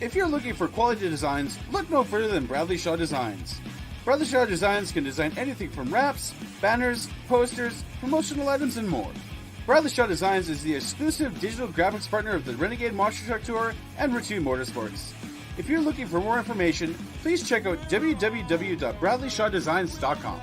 If you're looking for quality designs, look no further than Bradley Shaw Designs. Bradley Shaw Designs can design anything from wraps, banners, posters, promotional items, and more. Bradley Shaw Designs is the exclusive digital graphics partner of the Renegade Monster Truck Tour and Route 2 Motorsports. If you're looking for more information, please check out www.bradleyshawdesigns.com.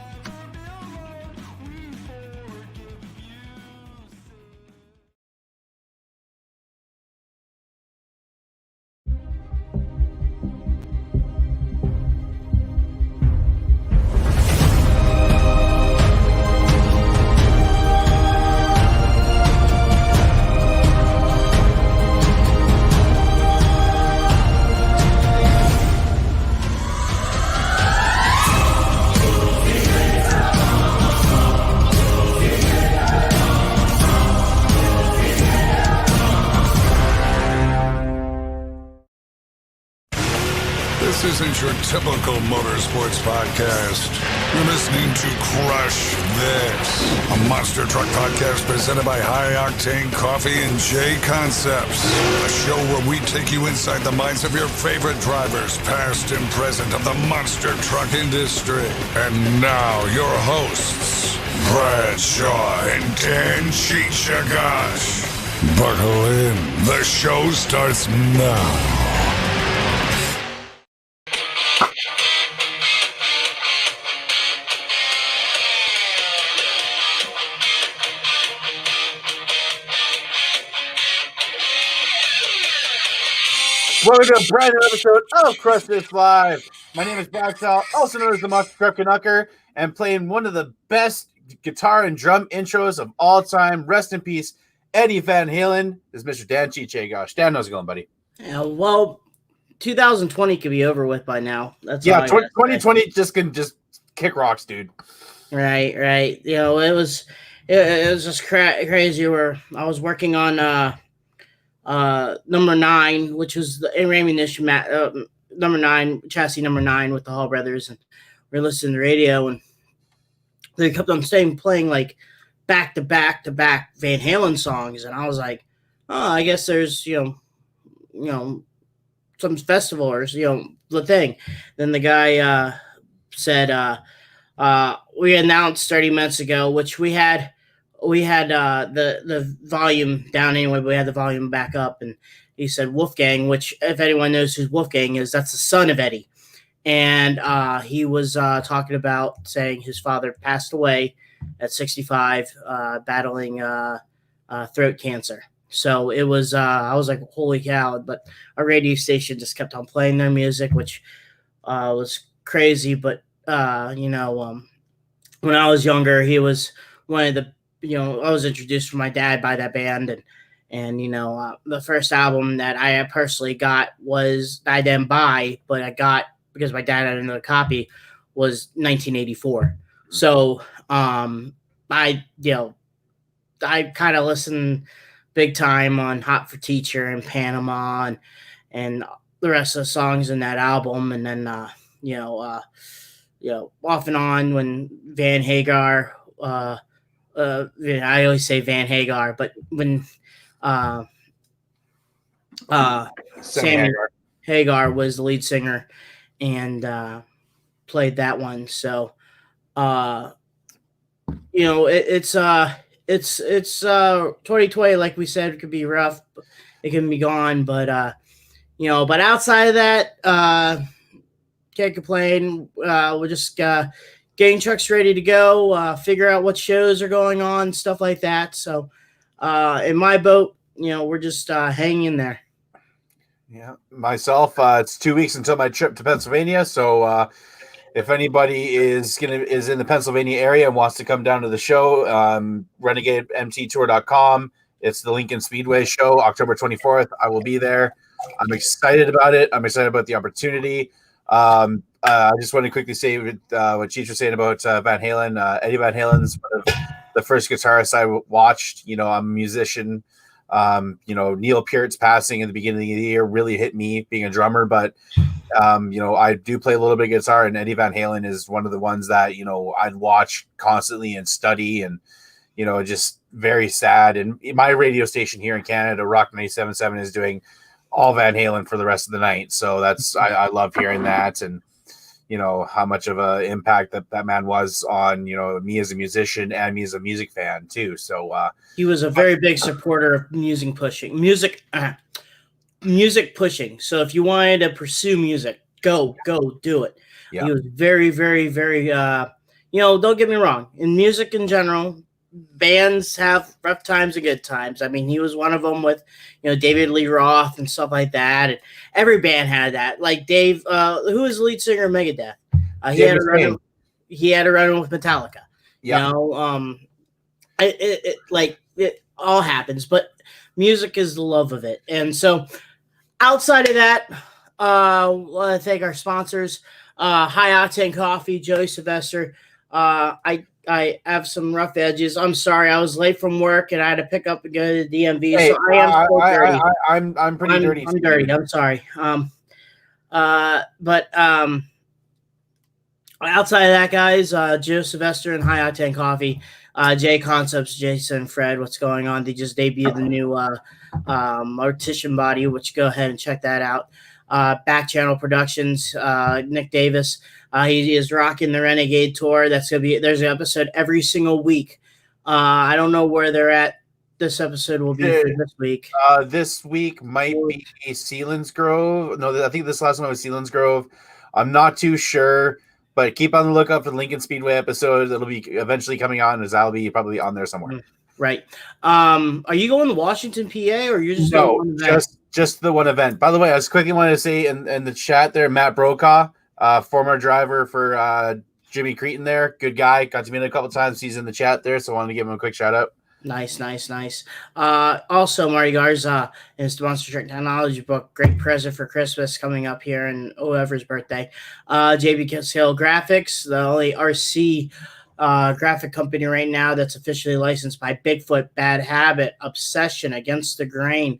This isn't your typical motorsports podcast. You're listening to Crush This, a monster truck podcast presented by High Octane Coffee and J Concepts. A show where we take you inside the minds of your favorite drivers, past and present, of the monster truck industry. And now, your hosts, Brad Shaw and Dan Chichagash. Buckle in. The show starts now. Welcome to a brand new episode of Crush This Live. My name is Brad Shaw, also known as the Monster Truck Canucker, and playing one of the best guitar and drum intros of all time. Rest in peace, Eddie Van Halen. This is Mr. Dan Chichagash. Dan, how's it going, buddy? Yeah, well, 2020 could be over with by now. That's 2020 just can kick rocks, dude. Right. You know, it was just crazy. Where I was working on number 9, which was the ammunition number 9, chassis number 9 with the Hall brothers, and we were listening to the radio, and they kept on playing like back to back Van Halen songs, and I was like, oh, I guess there's you know some festival or the thing. Then the guy said we announced 30 minutes ago, which we had the volume down anyway, but we had the volume back up, and he said Wolfgang, which, if anyone knows who Wolfgang is, that's the son of Eddie. And he was talking about saying his father passed away at 65, battling throat cancer. So it was, I was like, holy cow. But our radio station just kept on playing their music, which was crazy. But, when I was younger, he was one of the, I was introduced to my dad by that band, and the first album that I personally got I didn't buy, but I got because my dad had another copy, was 1984. So I kind of listened big time on Hot for Teacher and Panama and the rest of the songs in that album, and then off and on when Van Hagar. I always say Van Hagar, but when Sammy Hagar was the lead singer and played that one. So it's 2020, like we said, it could be rough, it can be gone, but outside of that, can't complain. We're just getting trucks ready to go, figure out what shows are going on, stuff like that. So in my boat, we're just hanging in there. Yeah, myself, it's 2 weeks until my trip to Pennsylvania. So if anybody is in the Pennsylvania area and wants to come down to the show, RenegadeMTTour.com. It's the Lincoln Speedway show, October 24th. I will be there. I'm excited about it. I'm excited about the opportunity. I just want to quickly say what Cheech was saying about Van Halen. Eddie Van Halen's one of the first guitarists I watched. I'm a musician. Neil Peart's passing at the beginning of the year really hit me being a drummer, but I do play a little bit of guitar, and Eddie Van Halen is one of the ones that I'd watch constantly and study, and just very sad. And my radio station here in Canada, Rock 97.7, is doing all Van Halen for the rest of the night. So I love hearing that, and how much of an impact that man was on me as a musician and me as a music fan too. So he was a very big supporter of music pushing. So if you wanted to pursue music, go do it. Yeah. He was very, very, very. Don't get me wrong. In music in general, bands have rough times and good times. I mean, he was one of them with, David Lee Roth and stuff like that. And every band had that. Like Dave, who was the lead singer of Megadeth? He had a run with Metallica. Yeah. It all happens, but music is the love of it. And so outside of that, I want to thank our sponsors, High Octane Coffee, Joey Sylvester. I have some rough edges. I'm sorry, I was late from work and I had to pick up and go to the DMV. Hey, so I am so dirty. I'm pretty dirty. I'm dirty. I'm sorry. But outside of that, guys, Joe Sylvester and High Octane Coffee, J Concepts, Jason, Fred, what's going on? They just debuted the new Mortician Body, which go ahead and check that out. Back Channel Productions, Nick Davis. He is rocking the Renegade Tour. There's an episode every single week. I don't know where they're at. This episode will be for this week. This week might be Selinsgrove. No, I think this last one was Selinsgrove. I'm not too sure, but keep on the lookout for the Lincoln Speedway episode. It'll be eventually coming on, as I'll be probably on there somewhere. Right. Are you going to Washington, PA, or you're just going just the one event? By the way, I just quickly wanted to say in the chat there, Matt Brokaw, former driver for Jimmy Cretin there. Good guy. Got to meet him a couple times. He's in the chat there, so I wanted to give him a quick shout out. Nice. Also, Marty Garza is the Monster Truck Technology book. Great present for Christmas coming up here and whoever's birthday. JB Scale Graphics, the only RC graphic company right now that's officially licensed by Bigfoot, Bad Habit, Obsession, Against the Grain,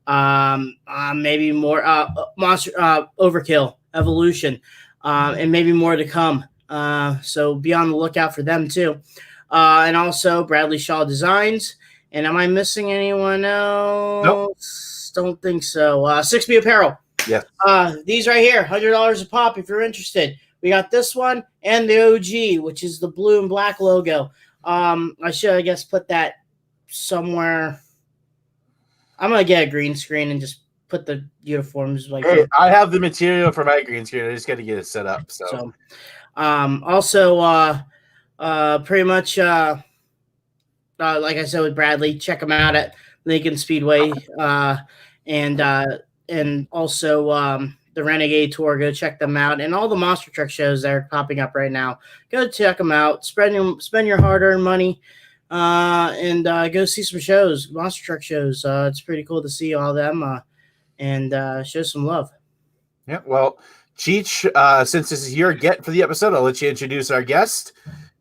maybe more Monster Overkill, Evolution, and maybe more to come. So be on the lookout for them too. And also Bradley Shaw Designs. And am I missing anyone else? Nope. Don't think so. 6B Apparel. Yeah. These right here, $100 a pop if you're interested. We got this one and the OG, which is the blue and black logo. I should, I guess, put that somewhere. I'm going to get a green screen and just put the uniforms like hey, I have the material for my green screen. I just got to get it set up. So also, pretty much, like I said with Bradley, check him out at Lincoln Speedway, and also the Renegade Tour. Go check them out, and all the monster truck shows that are popping up right now. Go check them out. Spend your hard-earned money, and go see some shows, monster truck shows. It's pretty cool to see all them, and show some love. Yeah. Well, Cheech, since this is your get for the episode, I'll let you introduce our guest.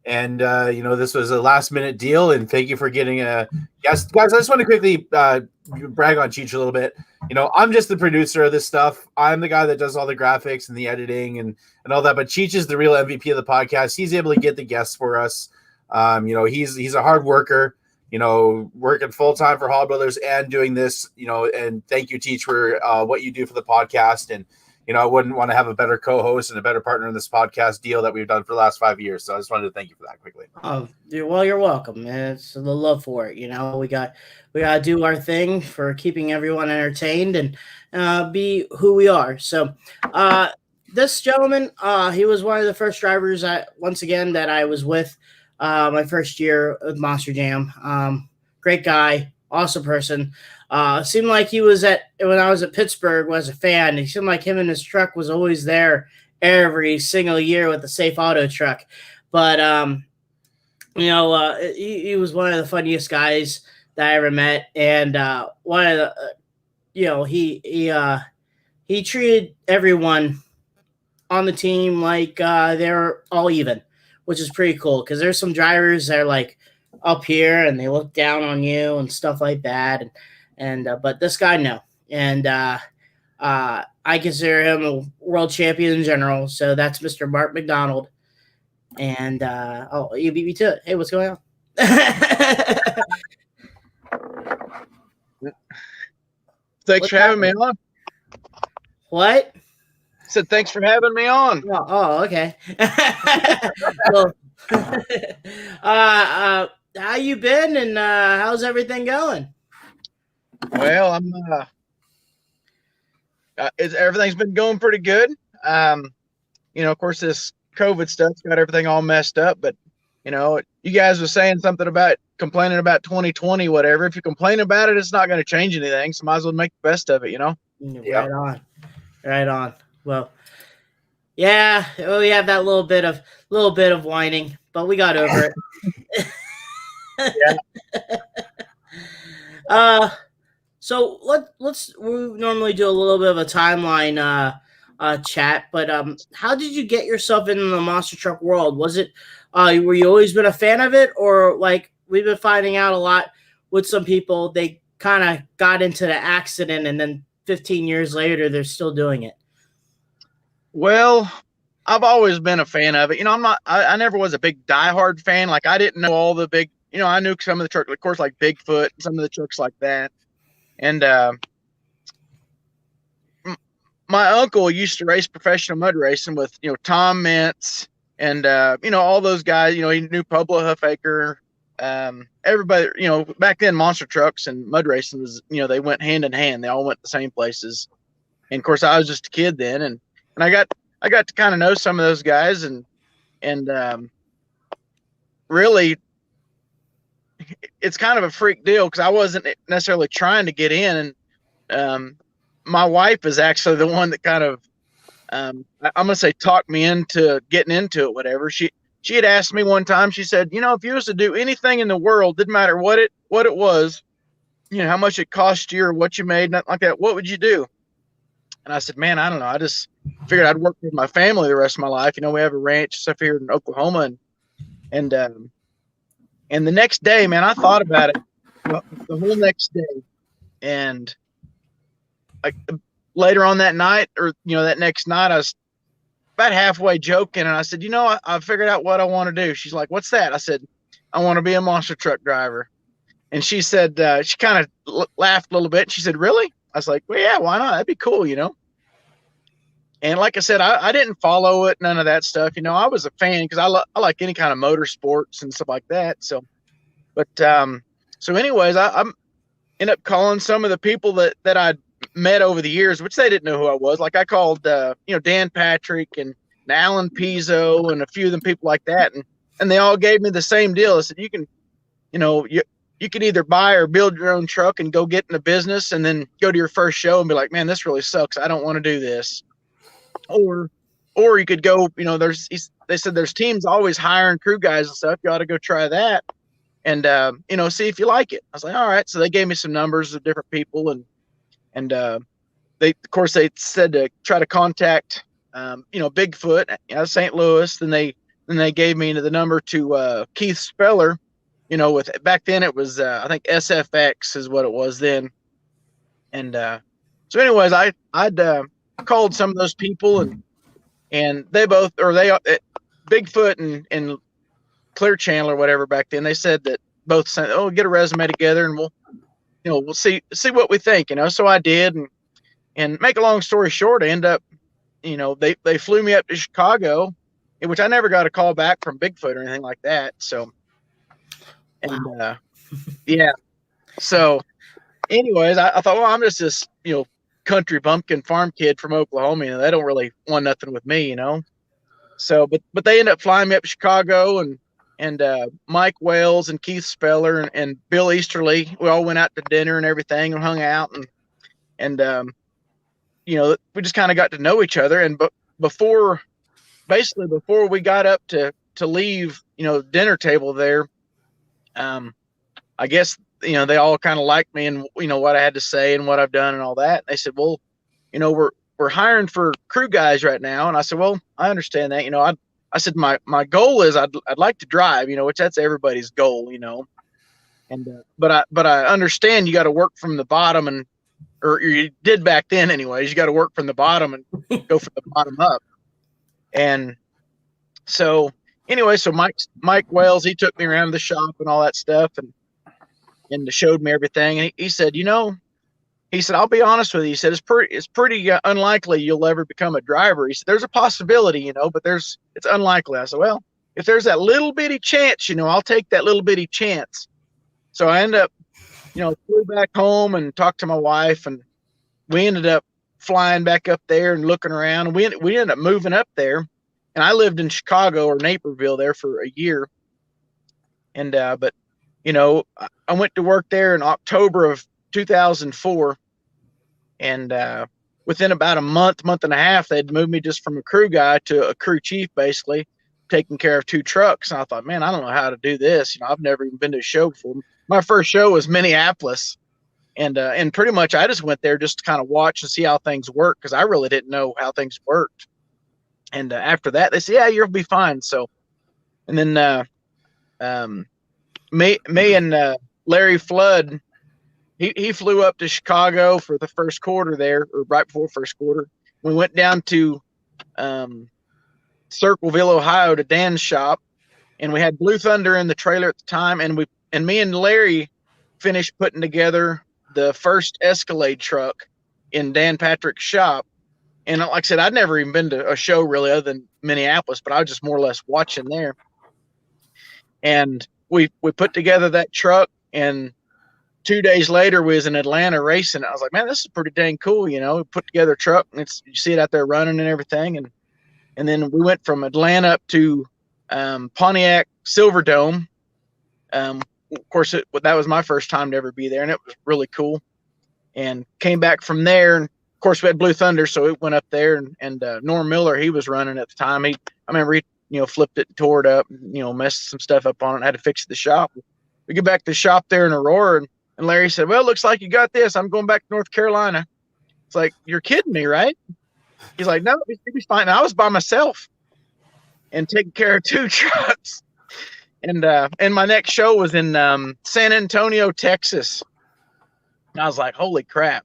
And, this was a last-minute deal, and thank you for getting a guest. Guys, I just want to quickly brag on Cheech a little bit. I'm just the producer of this stuff. I'm the guy that does all the graphics and the editing and all that, but Cheech is the real MVP of the podcast. He's able to get the guests for us. He's a hard worker, working full-time for Hall Brothers and doing this, and thank you, Cheech, for what you do for the podcast. And I wouldn't want to have a better co-host and a better partner in this podcast deal that we've done for the last 5 years. So I just wanted to thank you for that quickly. Oh, you're welcome, man. It's the love for it. We got to do our thing for keeping everyone entertained and be who we are. So this gentleman, he was one of the first drivers that I was with my first year with Monster Jam. Great guy, awesome person. Seemed like he was when I was at Pittsburgh was a fan. He seemed like him and his truck was always there every single year with the Safe Auto truck. But, he was one of the funniest guys that I ever met. And one of the, he treated everyone on the team like they're all even, which is pretty cool because there's some drivers that are like up here and they look down on you and stuff like that. But this guy, no. And I consider him a world champion in general. So that's Mr. Marc Mcdonald. And, you beat me to it. Hey, what's going on? Thanks for having me on. What? Said thanks for having me on. Oh, okay. Well, how you been, and how's everything going? Well, everything's been going pretty good. Of course, this COVID stuff's got everything all messed up, but you guys were saying something about complaining about 2020, whatever. If you complain about it, it's not going to change anything. So might as well make the best of it, Right on, right on. Well, yeah, we have that little bit of whining, but we got over it. So we normally do a little bit of a timeline chat, but how did you get yourself into the monster truck world? Was it were you always been a fan of it, or like we've been finding out a lot with some people, they kind of got into the accident and then 15 years later they're still doing it? Well, I've always been a fan of it. I never was a big diehard fan. Like, I didn't know all the big, I knew some of the trucks, of course, like Bigfoot, some of the trucks like that. And my uncle used to race professional mud racing with, Tom Mintz and, all those guys. He knew Pablo Huffaker. Everybody, back then, monster trucks and mud racing was, they went hand in hand. They all went the same places. And of course, I was just a kid then, and I got to kind of know some of those guys, and really, it's kind of a freak deal because I wasn't necessarily trying to get in, and my wife is actually the one that kind of, I'm gonna say, talked me into getting into it. Whatever, she had asked me one time. She said, if you was to do anything in the world, didn't matter what it was, how much it cost you or what you made, nothing like that, what would you do? And I said, man, I don't know. I just figured I'd work with my family the rest of my life. We have a ranch stuff here in Oklahoma, and the next day, man, I thought about it the whole next day, and later on that night, or that next night, I was about halfway joking, and I said, I figured out what I want to do. She's like, what's that? I said, I want to be a monster truck driver. And she said, she kind of laughed a little bit. She said, really? I was like, well, yeah, why not? That'd be cool, And like I said, I didn't follow it, none of that stuff. I was a fan because I like any kind of motorsports and stuff like that. So, but so anyways, I ended up calling some of the people that I'd met over the years, which they didn't know who I was. Like, I called, Dan Patrick and Alan Pizzo and a few of them people like that. And they all gave me the same deal. I said, you can, you can either buy or build your own truck and go get in the business and then go to your first show and be like, man, this really sucks. I don't want to do this. Or you could go, they said there's teams always hiring crew guys and stuff. You ought to go try that and, see if you like it. I was like, all right. So they gave me some numbers of different people and they, of course, they said to try to contact, Bigfoot, St. Louis. Then they gave me the number to Keith Speller. With back then it was I think SFX is what it was then, and so anyways, I'd called some of those people and they both, or they Bigfoot and Clear Channel or whatever back then, they said that both said, oh, get a resume together and we'll see what we think, So I did, and make a long story short, I end up, they flew me up to Chicago, in which I never got a call back from Bigfoot or anything like that, so. And yeah, so anyways, I thought, well, I'm just this country bumpkin farm kid from Oklahoma, they don't really want nothing with me, so but they ended up flying me up to Chicago, and Mike Wales and Keith Speller and Bill Easterly, we all went out to dinner and everything and hung out, and we just kind of got to know each other. And before we got up to leave dinner table there, I guess, they all kind of liked me and, what I had to say and what I've done and all that. They said, well, we're hiring for crew guys right now. And I said, well, I understand that. I said, my goal is I'd like to drive, which that's everybody's goal, and, but I understand you got to work from the bottom or you did back then anyways, you got to work from the bottom and go from the bottom up. And so anyway, so Mike Wells, he took me around the shop and all that stuff and showed me everything. And he said, he said, I'll be honest with you. He said, it's pretty unlikely you'll ever become a driver. He said, there's a possibility, but it's unlikely. I said, well, if there's that little bitty chance, I'll take that little bitty chance. So I ended up, flew back home and talked to my wife, and we ended up flying back up there and looking around. And we ended up moving up there, and I lived in Chicago or Naperville there for a year. And, but, I went to work there in October of 2004. And within about a month and a half, they'd moved me just from a crew guy to a crew chief, basically taking care of 2 trucks. And I thought, man, I don't know how to do this. I've never even been to a show before. My first show was Minneapolis. And pretty much I just went there just to kind of watch and see how things work, because I really didn't know how things worked. And after that, they said, yeah, you'll be fine. So, and then me and Larry Flood, he flew up to Chicago for the first quarter there, or right before first quarter. We went down to Circleville, Ohio, to Dan's shop, and we had Blue Thunder in the trailer at the time, and me and Larry finished putting together the first Escalade truck in Dan Patrick's shop. And like I said, I'd never even been to a show really other than Minneapolis, but I was just more or less watching there. And we put together that truck, and 2 days later we was in Atlanta racing. I was like, man, this is pretty dang cool. We put together a truck, and you see it out there running and everything. And then we went from Atlanta up to Pontiac Silverdome. Of course, that was my first time to ever be there, and it was really cool. And came back from there, and of course we had Blue Thunder, so it went up there. And Norm Miller, he was running at the time. I remember he flipped it, tore it up, messed some stuff up on it, and had to fix it at the shop. We get back to the shop there in Aurora, and Larry said, well, it looks like you got this. I'm going back to North Carolina. It's like, you're kidding me, right? He's like, no, he's fine. And I was by myself and taking care of 2 trucks. And my next show was in San Antonio, Texas. And I was like, holy crap.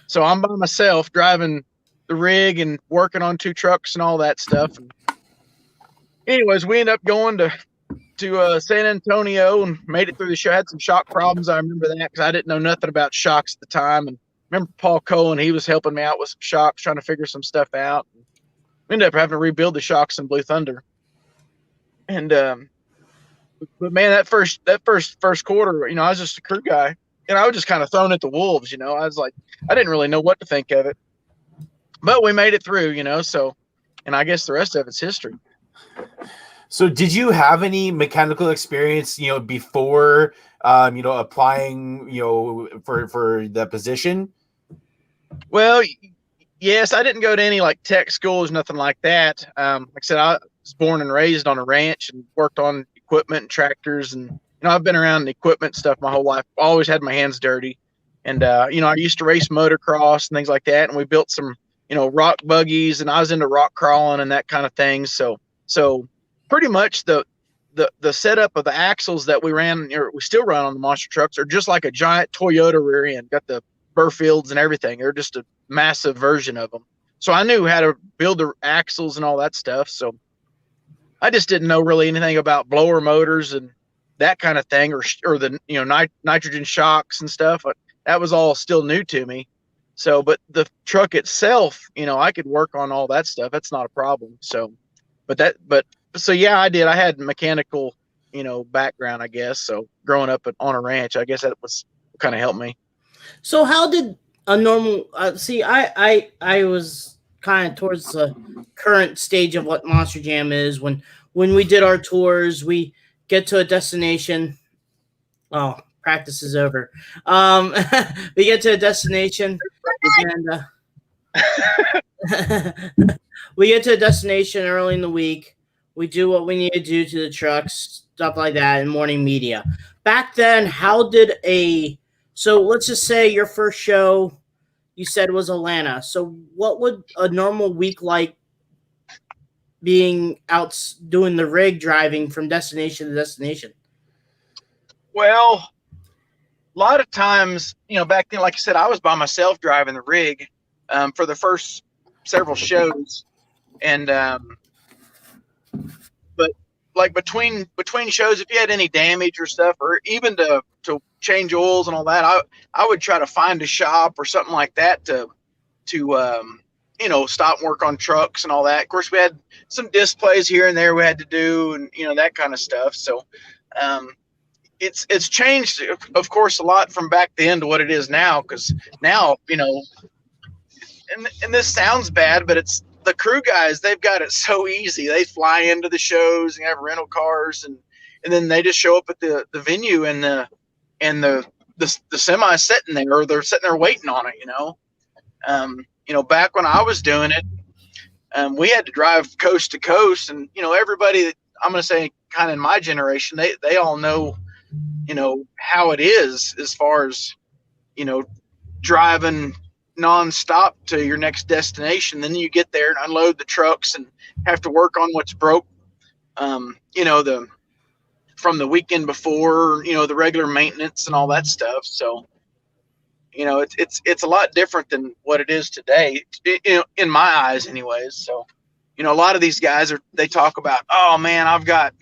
So I'm by myself driving the rig and working on 2 trucks and all that stuff. And anyways, we ended up going to San Antonio and made it through the show. I had some shock problems. I remember that because I didn't know nothing about shocks at the time. And remember Paul Cohen, he was helping me out with some shocks, trying to figure some stuff out. We ended up having to rebuild the shocks in Blue Thunder. And but man, that first quarter, I was just a crew guy, and I was just kind of thrown at the wolves. I was like, I didn't really know what to think of it, but we made it through. So, and I guess the rest of it's history. So did you have any mechanical experience, before, applying, for the position? Well, yes, I didn't go to any like tech schools, nothing like that. Like I said, I was born and raised on a ranch and worked on equipment and tractors. And, I've been around equipment stuff my whole life. Always had my hands dirty. And, I used to race motocross and things like that. And we built some, rock buggies, and I was into rock crawling and that kind of thing. So pretty much the setup of the axles that we ran, or we still run on the monster trucks, are just like a giant Toyota rear end. Got the Burfields and everything. They're just a massive version of them. So I knew how to build the axles and all that stuff. So I just didn't know really anything about blower motors and that kind of thing, or the nitrogen shocks and stuff. That was all still new to me. So, but the truck itself, I could work on all that stuff. That's not a problem. So, so yeah, I did. I had mechanical, background, I guess. So growing up on a ranch, I guess that was kind of helped me. So how did a normal, I was kind of towards the current stage of what Monster Jam is. When we did our tours, we get to a destination. Oh, practice is over. We get to a destination, and we get to a destination early in the week. We do what we need to do to the trucks, stuff like that, in morning media. Back then, so let's just say your first show you said was Atlanta. So what would a normal week like being out doing the rig driving from destination to destination? Well, a lot of times, back then, like I said, I was by myself driving the rig for the first several shows. And, but like between shows, if you had any damage or stuff, or even to change oils and all that, I would try to find a shop or something like that to stop and work on trucks and all that. Of course, we had some displays here and there we had to do, and that kind of stuff. So it's changed, of course, a lot from back then to what it is now, because now, and this sounds bad, but it's the crew guys, they've got it so easy. They fly into the shows and have rental cars, and then they just show up at the venue, and the semi sitting there, or they're sitting there waiting on it. Back when I was doing it, we had to drive coast to coast, and everybody that I'm going to say kind of in my generation, they all know how it is as far as driving nonstop to your next destination. Then you get there and unload the trucks and have to work on what's broke, from the weekend before, the regular maintenance and all that stuff. So, it's a lot different than what it is today, in my eyes anyways. So, a lot of these guys they talk about, oh man, I've got,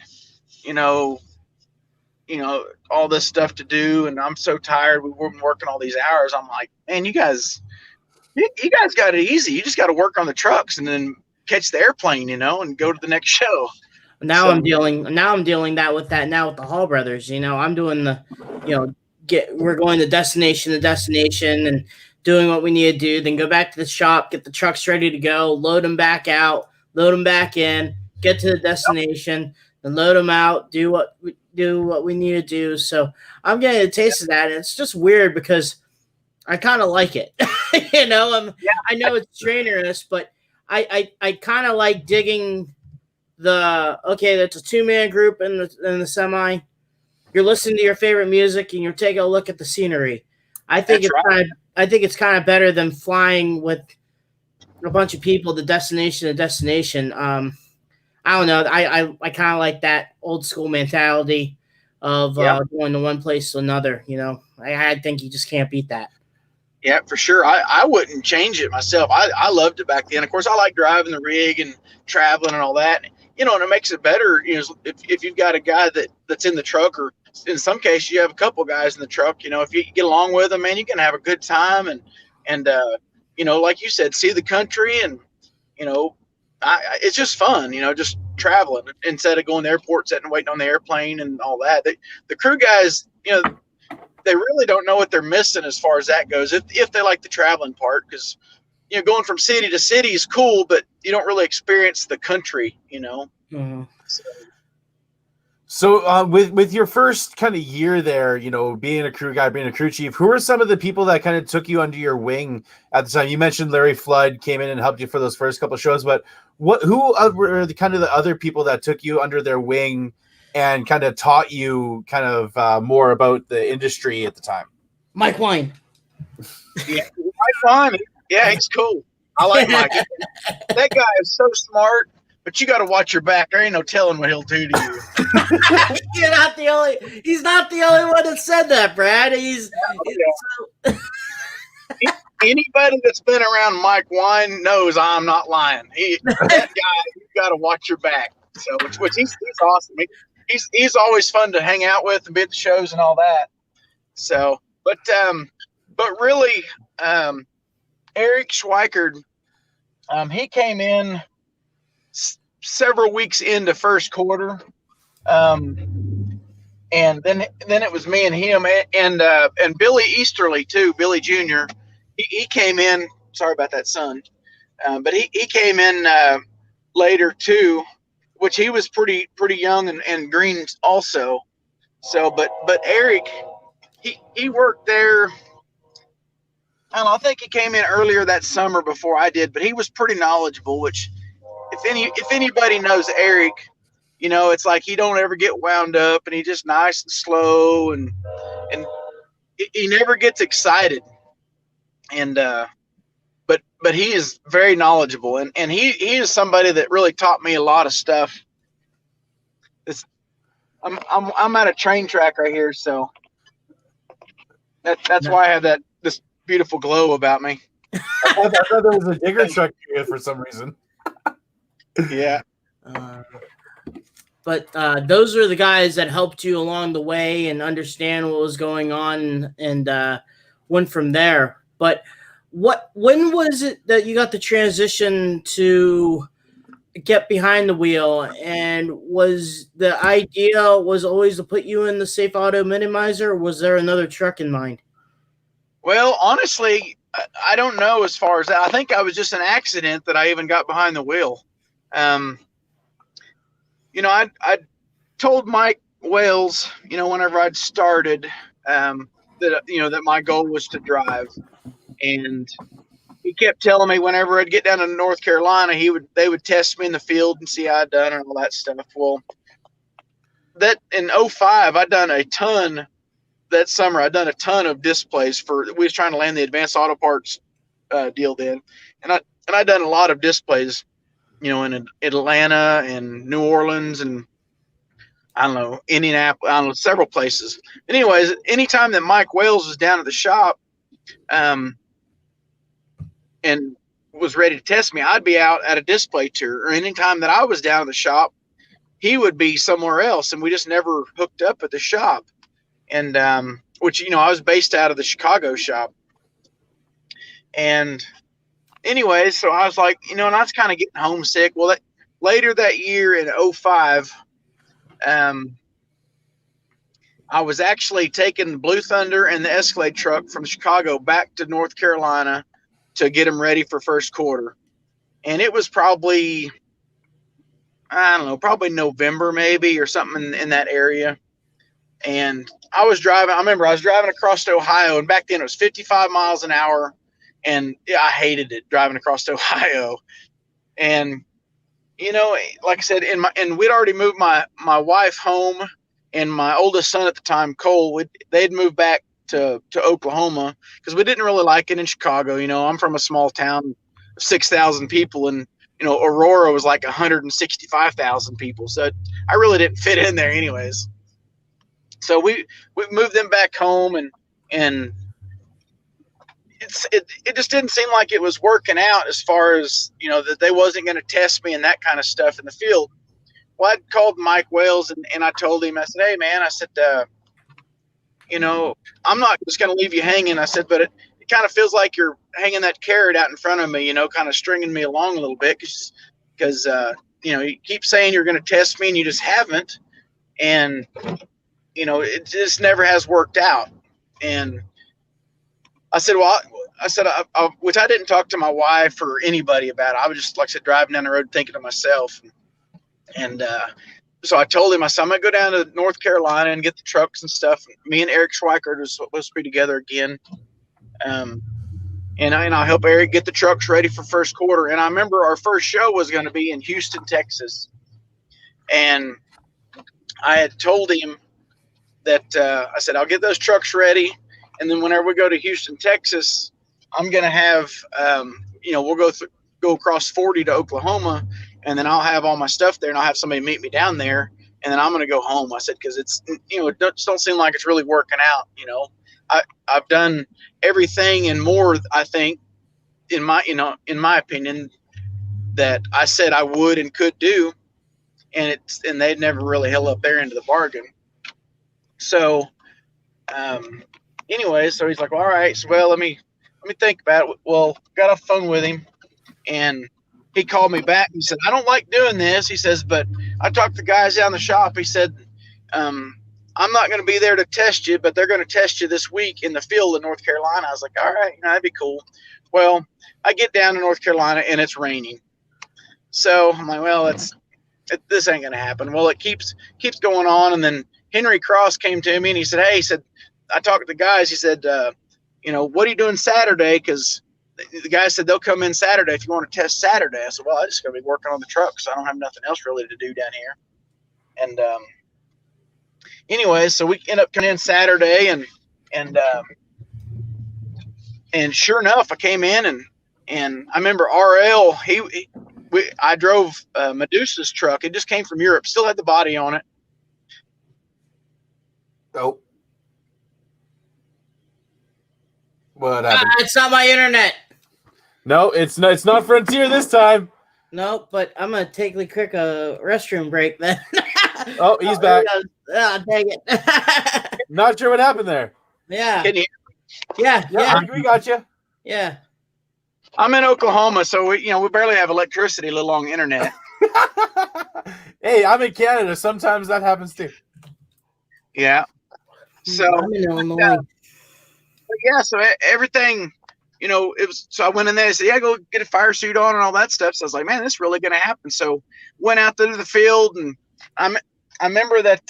all this stuff to do, and I'm so tired. We've been working all these hours. I'm like, man, you guys got it easy. You just got to work on the trucks and then catch the airplane, and go to the next show. Now I'm dealing that with now with the Hall brothers. I'm doing the, we're going to destination and doing what we need to do. Then go back to the shop, get the trucks ready to go, load them back out, load them back in, get to the destination, then load them out, do what we need to do. So I'm getting a taste of that. And it's just weird because I kind of like it. I know it's strenuous, but I kind of like digging that's a 2-man group in the semi. You're listening to your favorite music and you're taking a look at the scenery. I think it's kind of better than flying with a bunch of people to destination to destination. I don't know. I kind of like that old school mentality of going to one place to another. I think you just can't beat that. Yeah, for sure. I wouldn't change it myself. I loved it back then. Of course, I like driving the rig and traveling and all that. And it makes it better. If you've got a guy that's in the truck, or in some cases you have a couple guys in the truck. If you get along with them, man, you can have a good time and like you said, see the country, and it's just fun. Just traveling instead of going to the airport, sitting and waiting on the airplane and all that. The crew guys, they really don't know what they're missing as far as that goes, if they like the traveling part, because going from city to city is cool, but you don't really experience the country. Mm-hmm. So with your first kind of year there, being a crew guy, being a crew chief, who were some of the people that kind of took you under your wing at the time? You mentioned Larry Flood came in and helped you for those first couple of shows, but who were the kind of the other people that took you under their wing and kind of taught you kind of more about the industry at the time? Mike Wine. Yeah, Mike Wine. Yeah, he's cool. I like Mike. That guy is so smart, but you got to watch your back. There ain't no telling what he'll do to you. He's not the only one that said that, Brad. Anybody that's been around Mike Wine knows I'm not lying. That guy, you got to watch your back. So, which he's awesome. He's always fun to hang out with and be at the shows and all that. So, but really, Eric Schweikert, he came in several weeks into first quarter, and then it was me and him and Billy Easterly too, Billy Jr. He came in. Sorry about that, son, but he came in later too, which he was pretty young and green also. So, but Eric, he worked there. I don't know, I think he came in earlier that summer before I did, but he was pretty knowledgeable, which if anybody knows Eric, it's like he don't ever get wound up, and he just nice and slow, and he never gets excited. And but he is very knowledgeable, and he is somebody that really taught me a lot of stuff. I'm at a train track right here, so that's why I have this beautiful glow about me. I thought there was a digger truck here for some reason. Yeah. But those are the guys that helped you along the way and understand what was going on and went from there. But when was it that you got the transition to get behind the wheel? And was the idea was always to put you in the Safe Auto Minimizer, or was there another truck in mind? Well, honestly, I don't know as far as that. I think I was just an accident that I even got behind the wheel. I told Mike Wales, whenever I'd started, that my goal was to drive, and he kept telling me whenever I'd get down to North Carolina, they would test me in the field and see how I'd done and all that stuff. Well, that in 2005, that summer, I'd done a ton of displays we was trying to land the Advanced Auto Parts deal then. And I'd done a lot of displays, in Atlanta and New Orleans and I don't know, Indianapolis, several places. Anyways, anytime that Mike Wales was down at the shop, and was ready to test me, I'd be out at a display tour. Or anytime that I was down at the shop, he would be somewhere else, and we just never hooked up at the shop. And which I was based out of the Chicago shop. And anyways, so I was like, and I was kind of getting homesick. Well, later that year in 2005, I was actually taking the Blue Thunder and the Escalade truck from Chicago back to North Carolina to get them ready for first quarter. And it was probably, I don't know, probably November maybe or something in that area. And I remember I was driving across to Ohio, and back then it was 55 miles an hour. And I hated it driving across to Ohio. And, like I said, and we'd already moved my wife home, and my oldest son at the time, Cole, they'd moved back to Oklahoma because we didn't really like it in Chicago. I'm from a small town of 6,000 people, and, Aurora was like 165,000 people. So I really didn't fit in there anyways. So we moved them back home, and it just didn't seem like it was working out as far as, that they wasn't going to test me and that kind of stuff in the field. Well, I called Mike Wales and I told him, I said, hey man, I said, I'm not just going to leave you hanging. I said, but it kind of feels like you're hanging that carrot out in front of me, kind of stringing me along a little bit because you keep saying you're going to test me and you just haven't. And, it just never has worked out. And I said, which I didn't talk to my wife or anybody about it. I was just, like I said, driving down the road thinking to myself. And so I told him, I said, I'm going to go down to North Carolina and get the trucks and stuff. Me and Eric Schweikert are supposed to be together again. And I'll help Eric get the trucks ready for first quarter. And I remember our first show was going to be in Houston, Texas. And I had told him that I said, I'll get those trucks ready. And then whenever we go to Houston, Texas, I'm going to have, we'll go across 40 to Oklahoma, and then I'll have all my stuff there, and I'll have somebody meet me down there, and then I'm going to go home. I said, because it's, it just don't seem like it's really working out. I've done everything and more, I think, in my opinion, that I said I would and could do, and they'd never really held up their end of the bargain. So, anyway, so he's like, well, all right, so let me think about it. Well, got off the phone with him, and he called me back. He said, I don't like doing this. He says, but I talked to the guys down the shop. He said, I'm not going to be there to test you, but they're going to test you this week in the field in North Carolina. I was like, all right, that'd be cool. Well, I get down to North Carolina, and it's raining. So I'm like, well, this ain't going to happen. Well, it keeps going on, and then Henry Cross came to me, and he said, hey, I talked to the guys. He said, what are you doing Saturday? Because the guy said they'll come in Saturday if you want to test Saturday. I said, well, I just going to be working on the truck, so I don't have nothing else really to do down here. And anyway, so we end up coming in Saturday, and sure enough, I came in and I remember RL. I drove Medusa's truck. It just came from Europe. Still had the body on it. Oh. What happened? It's not my internet. No, it's not Frontier this time. No, but I'm gonna take a quick restroom break then. Oh, he's back. Oh, dang it. Not sure what happened there. Yeah. Can you? Yeah. We got you. Yeah. I'm in Oklahoma, so we barely have electricity, let alone internet. Hey, I'm in Canada. Sometimes that happens too. Yeah. So I'm in Illinois. yeah, so everything, it was. So I went in there and said, "Yeah, go get a fire suit on and all that stuff." So I was like, "Man, this is really going to happen." So went out to the field, and I remember that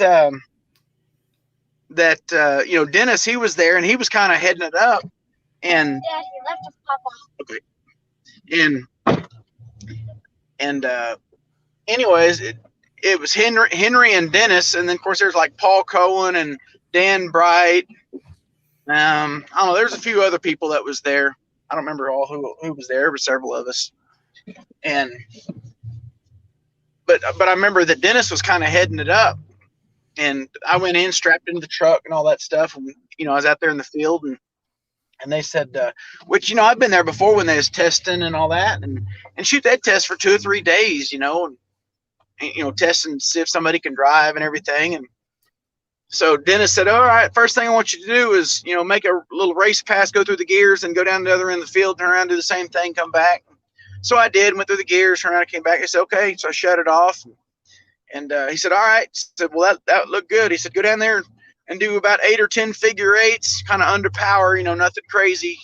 Dennis, he was there, and he was kind of heading it up, and Dad, he left his papa. okay, and anyways, it was Henry and Dennis, and then of course there's like Paul Cohen and Dan Bright. I don't know. There's a few other people that was there. I don't remember all who was there, but several of us. And but I remember that Dennis was kind of heading it up, and I went in, strapped into the truck and all that stuff. And I was out there in the field, and they said, which I've been there before when they was testing and all that, and shoot, that test for 2 or 3 days, and testing to see if somebody can drive and everything. And so Dennis said, all right, first thing I want you to do is, make a little race pass, go through the gears, and go down the other end of the field, turn around, do the same thing, come back. So I did, went through the gears, turned around, came back. He said, okay. So I shut it off. And he said, all right. I said, well, that looked good. He said, go down there and do about 8 or 10 figure eights, kind of under power, nothing crazy.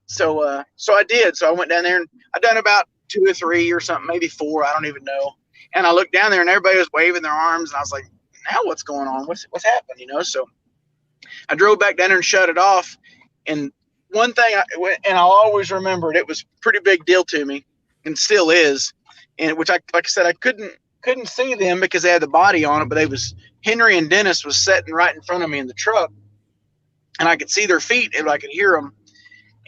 So I did. So I went down there, and I done about 2 or 3 or something, maybe 4. I don't even know. And I looked down there, and everybody was waving their arms, and I was like, now what's going on? What's happened? So I drove back down there and shut it off. And one thing, I'll always remember it, it was a pretty big deal to me, and still is. And which like I said, I couldn't see them because they had the body on it, but Henry and Dennis was sitting right in front of me in the truck, and I could see their feet and I could hear them.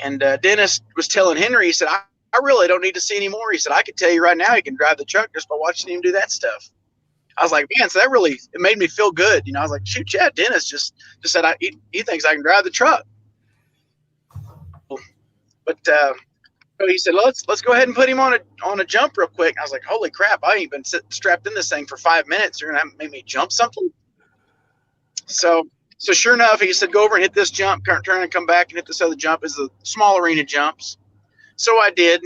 And Dennis was telling Henry, he said, I really don't need to see anymore. He said, I could tell you right now he can drive the truck just by watching him do that stuff. I was like, man, so that really, it made me feel good. I was like, shoot, yeah, Dennis just said he thinks I can drive the truck. But so he said, let's go ahead and put him on a jump real quick. I was like, holy crap, I ain't been strapped in this thing for 5 minutes. You're gonna make me jump something? So sure enough, he said, go over and hit this jump, turn and come back and hit this other jump. It's the small arena jumps. So I did.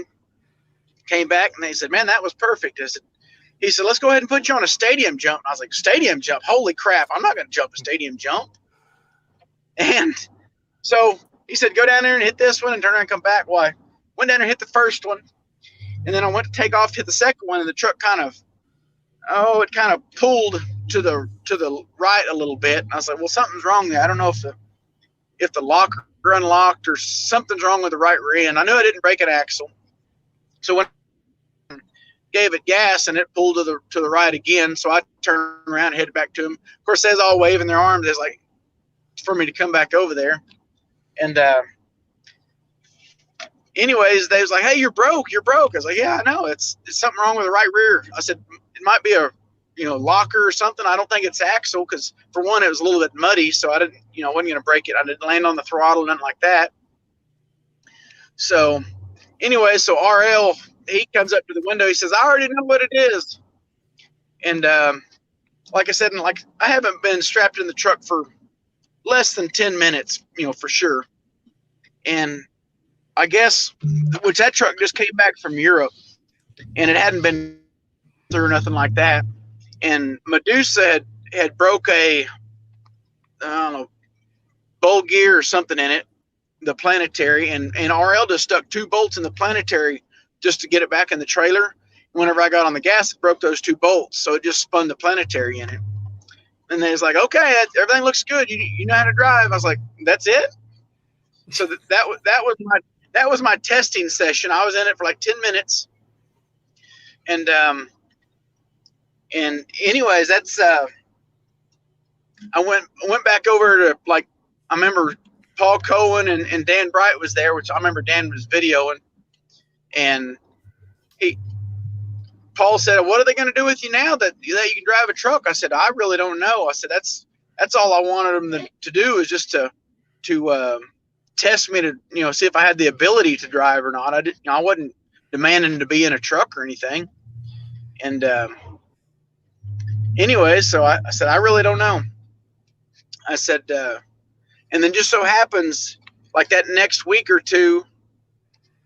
Came back, and they said, man, that was perfect. He said, let's go ahead and put you on a stadium jump. I was like, stadium jump? Holy crap, I'm not going to jump a stadium jump. And so he said, go down there and hit this one and turn around and come back. Well, I went down there and hit the first one. And then I went to take off to hit the second one, and the truck kind of pulled to the right a little bit. And I was like, well, something's wrong there. I don't know if the locker unlocked or something's wrong with the right rear end. I knew I didn't break an axle. So when I gave it gas, and it pulled to the right again, so I turned around and headed back to him. Of course, they was all waving their arms. It's like for me to come back over there. And anyways, they was like, hey, you're broke. I was like, yeah, I know. It's something wrong with the right rear. I said, it might be a locker or something. I don't think it's axle, because for one, it was a little bit muddy, so I didn't, wasn't going to break it. I didn't land on the throttle, nothing like that. So anyway, so RL, he comes up to the window. He says, I already know what it is. And like I said, I haven't been strapped in the truck for less than 10 minutes, for sure. And I guess, which that truck just came back from Europe, and it hadn't been through nothing like that. And Medusa had broke a, I don't know, bowl gear or something in it, the planetary, and RL just stuck 2 bolts in the planetary just to get it back in the trailer. Whenever I got on the gas, it broke those 2 bolts, so it just spun the planetary in it. And they was like, okay, everything looks good. You know how to drive. I was like, that's it. So that was my testing session. I was in it for like 10 minutes, and anyways, that's I went back over to, like, I remember Paul Cohen and Dan Bright was there, which I remember Dan was videoing, and Paul said, what are they going to do with you now that you can drive a truck? I said, I really don't know. I said, that's all I wanted them to do, is just to test me to, see if I had the ability to drive or not. I wasn't demanding to be in a truck or anything. And Anyway, so I said, I really don't know. I said, and then just so happens, like that next week or two,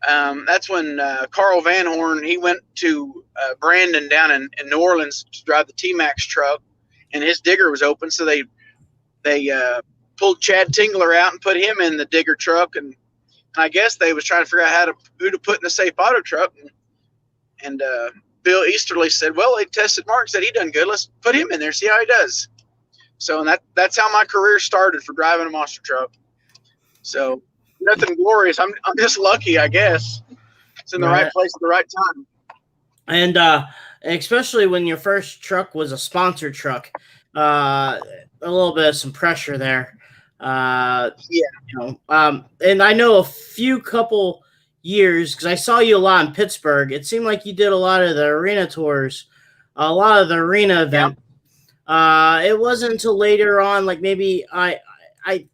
that's when Carl Van Horn, he went to Brandon down in New Orleans to drive the T-Max truck, and his digger was open, so they pulled Chad Tingler out and put him in the digger truck, and I guess they was trying to figure out who to put in the Safe Auto truck, and Bill Easterly said, well, they tested Mark, said he done good, let's put him in there, see how he does. So and that's how my career started for driving a monster truck. So nothing glorious. I'm just lucky, I guess. It's in the right place at the right time. And especially when your first truck was a sponsored truck, a little bit of some pressure there. Yeah. And I know a few couple years, because I saw you a lot in Pittsburgh. It seemed like you did a lot of the arena tours, a lot of the arena event. It wasn't until later on, like maybe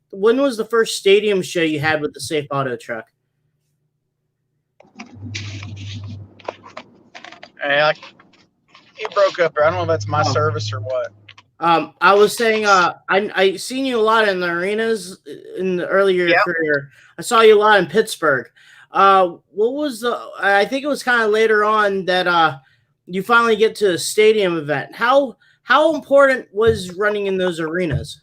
when was the first stadium show you had with the Safe Auto truck? Hey, he broke up there. I don't know if that's my service or what. I was saying, I seen you a lot in the arenas in the earlier career. I saw you a lot in Pittsburgh. What was I think it was kind of later on that you finally get to a stadium event. How important was running in those arenas?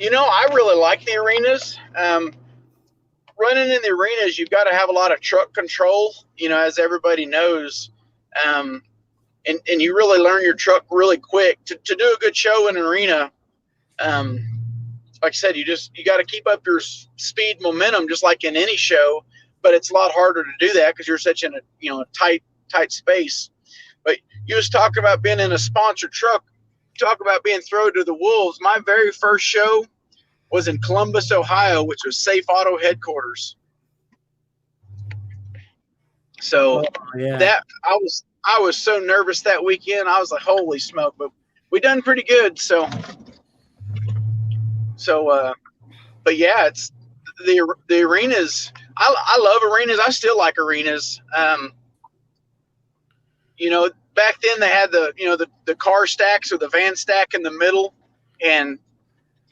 I really like the arenas. Running in the arenas, you've got to have a lot of truck control, as everybody knows. And you really learn your truck really quick. To do a good show in an arena, like I said, you got to keep up your speed momentum just like in any show, but it's a lot harder to do that because you're such in a tight space. But you was talking about being in a sponsored truck, talk about being thrown to the wolves. My very first show was in Columbus, Ohio, which was Safe Auto headquarters. So that I was so nervous that weekend. I was like, holy smoke, but we done pretty good. So but yeah, it's the arenas. I love arenas. I still like arenas. Back then they had the car stacks or the van stack in the middle, and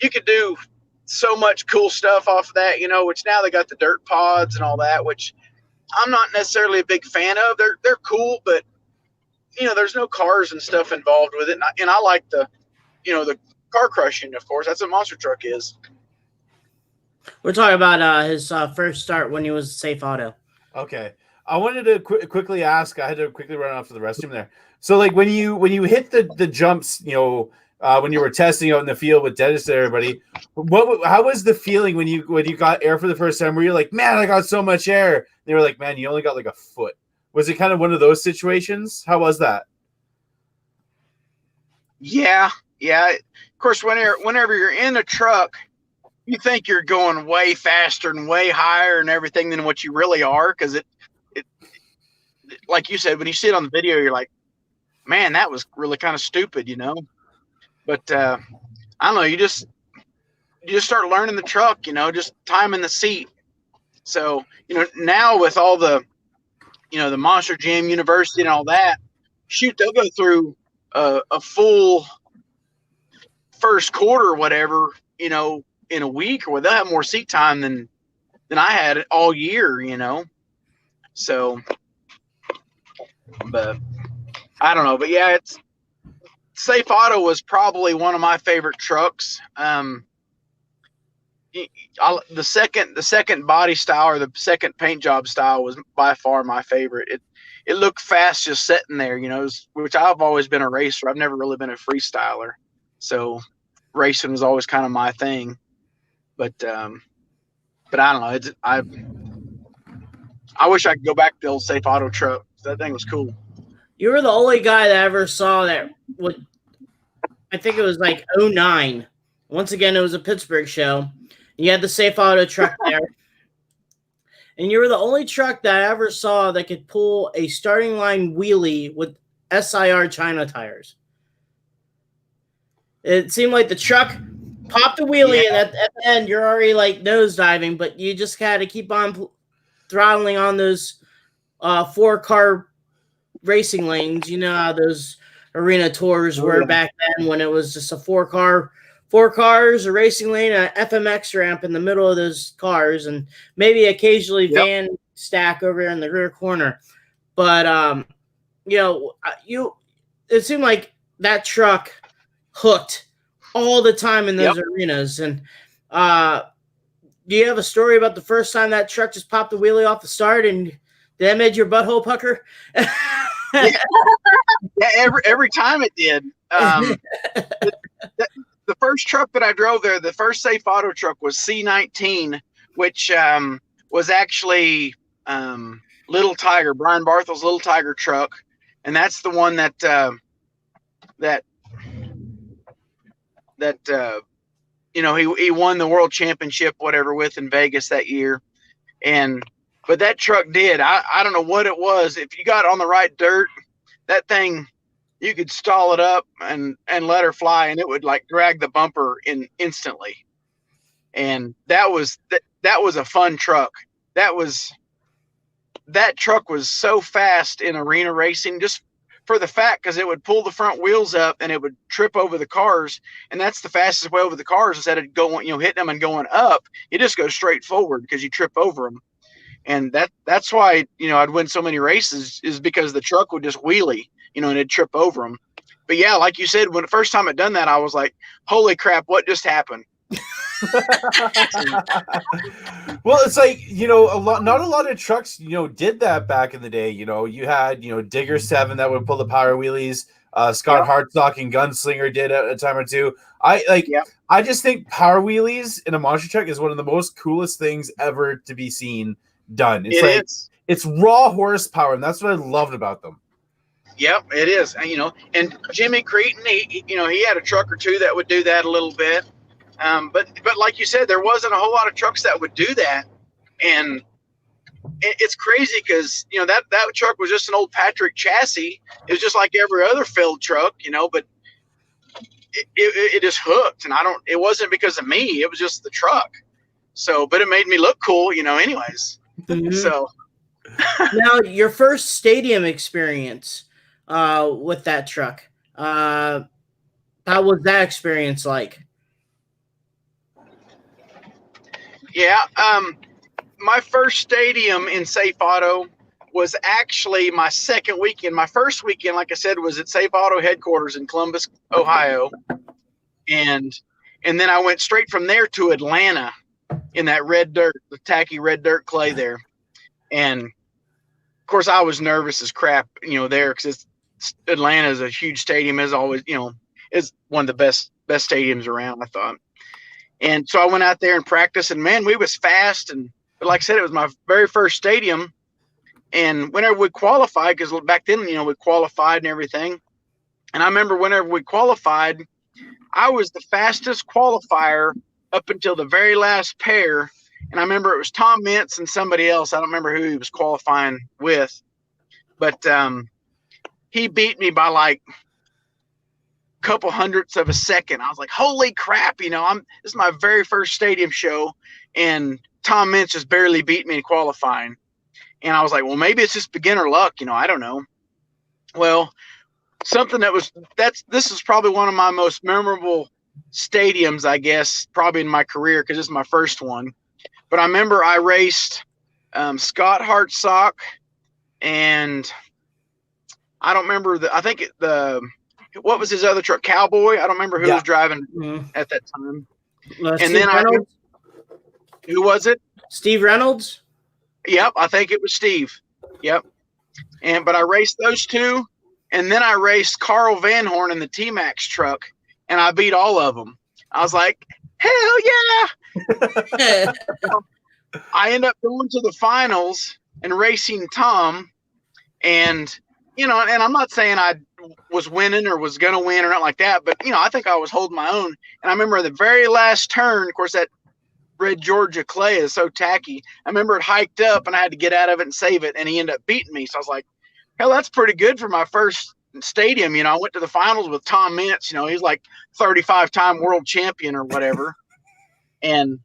you could do so much cool stuff off of that, which now they got the dirt pods and all that, which I'm not necessarily a big fan of. They're cool, but there's no cars and stuff involved with it. And I like the car crushing, of course. That's what monster truck is. We're talking about his first start when he was Safe Auto. Okay. I wanted to quickly ask. I had to quickly run off to the restroom there. So, like when you hit the jumps, when you were testing out in the field with Dennis and everybody, how was the feeling when you got air for the first time? Where you're like, man, I got so much air. They were like, man, you only got like a foot. Was it kind of one of those situations? How was that? Yeah. Of course, whenever you're in a truck, you think you're going way faster and way higher and everything than what you really are, because it like you said, when you see it on the video, you're like, man, that was really kind of stupid, But I don't know, you just start learning the truck, just timing the seat. So, now with all the, the Monster Jam University and all that, shoot, they'll go through a full first quarter or whatever, in a week, or they'll have more seat time than I had all year, So, but I don't know. But yeah, Safe Auto was probably one of my favorite trucks. The second body style or the second paint job style was by far my favorite. It looked fast just sitting there, which I've always been a racer. I've never really been a freestyler, so racing was always kind of my thing. But I don't know. I wish I could go back to the old Safe Auto truck. That thing was cool. You were the only guy that I ever saw that. I think it was like 2009. Once again, it was a Pittsburgh show. You had the Safe Auto truck there. And you were the only truck that I ever saw that could pull a starting line wheelie with SIR China tires. It seemed like the truck popped a wheelie, and at the end, you're already like nosediving, but you just had to keep on throttling on those 4-car racing lanes. How those arena tours Oh, were yeah. back then, when it was just four cars, a racing lane, a FMX ramp in the middle of those cars, and maybe occasionally Yep. van stack over in the rear corner. But it seemed like that truck hooked all the time in those arenas. And do you have a story about the first time that truck just popped the wheelie off the start and that made your butthole pucker? Yeah, every time it did. The first truck that I drove there, the first Safe Auto truck, was C19, which was actually Little Tiger, Brian Barthel's Little Tiger truck, and that's the one that he won the world championship whatever with in Vegas that year. But that truck did. I don't know what it was. If you got on the right dirt, that thing, you could stall it up and let her fly, and it would like drag the bumper in instantly. And that was a fun truck. That truck was so fast in arena racing, just for the fact, because it would pull the front wheels up and it would trip over the cars, and that's the fastest way over the cars. Instead of going, hitting them and going up, you just go straight forward because you trip over them. And that's why I'd win so many races, is because the truck would just wheelie, and it'd trip over them. But yeah, like you said, when the first time I'd done that, I was like, "Holy crap, what just happened?" Well, it's like, not a lot of trucks, did that back in the day. You had, Digger 7 that would pull the power wheelies. Scott Hartsock and Gunslinger did a time or two. I just think power wheelies in a monster truck is one of the most coolest things ever to be seen done. It's raw horsepower, and that's what I loved about them. Yep, it is. And Jimmy Cretin, he had a truck or two that would do that a little bit. But like you said, there wasn't a whole lot of trucks that would do that. And it's crazy because, that truck was just an old Patrick chassis. It was just like every other filled truck, but it just hooked. And it wasn't because of me. It was just the truck. So, but it made me look cool, anyways. Mm-hmm. So now, your first stadium experience with that truck, how was that experience like? Yeah, my first stadium in Safe Auto was actually my second weekend. My first weekend, like I said, was at Safe Auto headquarters in Columbus, Ohio, and then I went straight from there to Atlanta in that red dirt, the tacky red dirt clay there. And of course, I was nervous as crap, there, because Atlanta is a huge stadium. Is always, is one of the best stadiums around, I thought. And so I went out there and practiced, and man, we was fast. But like I said, it was my very first stadium. And whenever we qualified, because back then, we qualified and everything. And I remember whenever we qualified, I was the fastest qualifier up until the very last pair. And I remember it was Tom Mintz and somebody else. I don't remember who he was qualifying with, but he beat me by like a couple hundredths of a second. I was like, holy crap, this is my very first stadium show, and Tom Mintz just barely beat me in qualifying. And I was like, well, maybe it's just beginner luck, I don't know. Well, something this is probably one of my most memorable stadiums, I guess, probably in my career, because it's my first one. But I remember I raced Scott Hartsock, and I don't remember what was his other truck? Cowboy. I don't remember who was driving at that time. And then who was it? Steve Reynolds. Yep, I think it was Steve. Yep. But I raced those two, and then I raced Carl Van Horn in the T-Max truck, and I beat all of them. I was like, hell yeah! I end up going to the finals and racing Tom, and and I'm not saying I was winning or was gonna win or not like that, but I think I was holding my own. And I remember the very last turn, of course, that red Georgia clay is so tacky. I remember it hiked up, and I had to get out of it and save it, and he ended up beating me. So I was like, hell, that's pretty good for my first stadium. I went to the finals with Tom Mintz. He's like 35-time world champion or whatever. And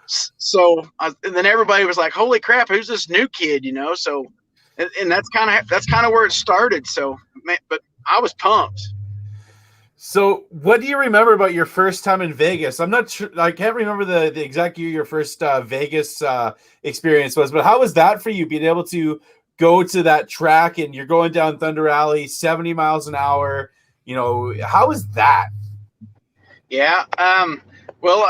so and then everybody was like, holy crap, who's this new kid? So, and that's kind of where it started. So, but I was pumped. So, what do you remember about your first time in Vegas? I'm not sure. I can't remember the exact year your first Vegas experience was, but how was that for you? Being able to go to that track and you're going down Thunder Alley, 70 miles an hour. You know, how was that? Yeah. Well,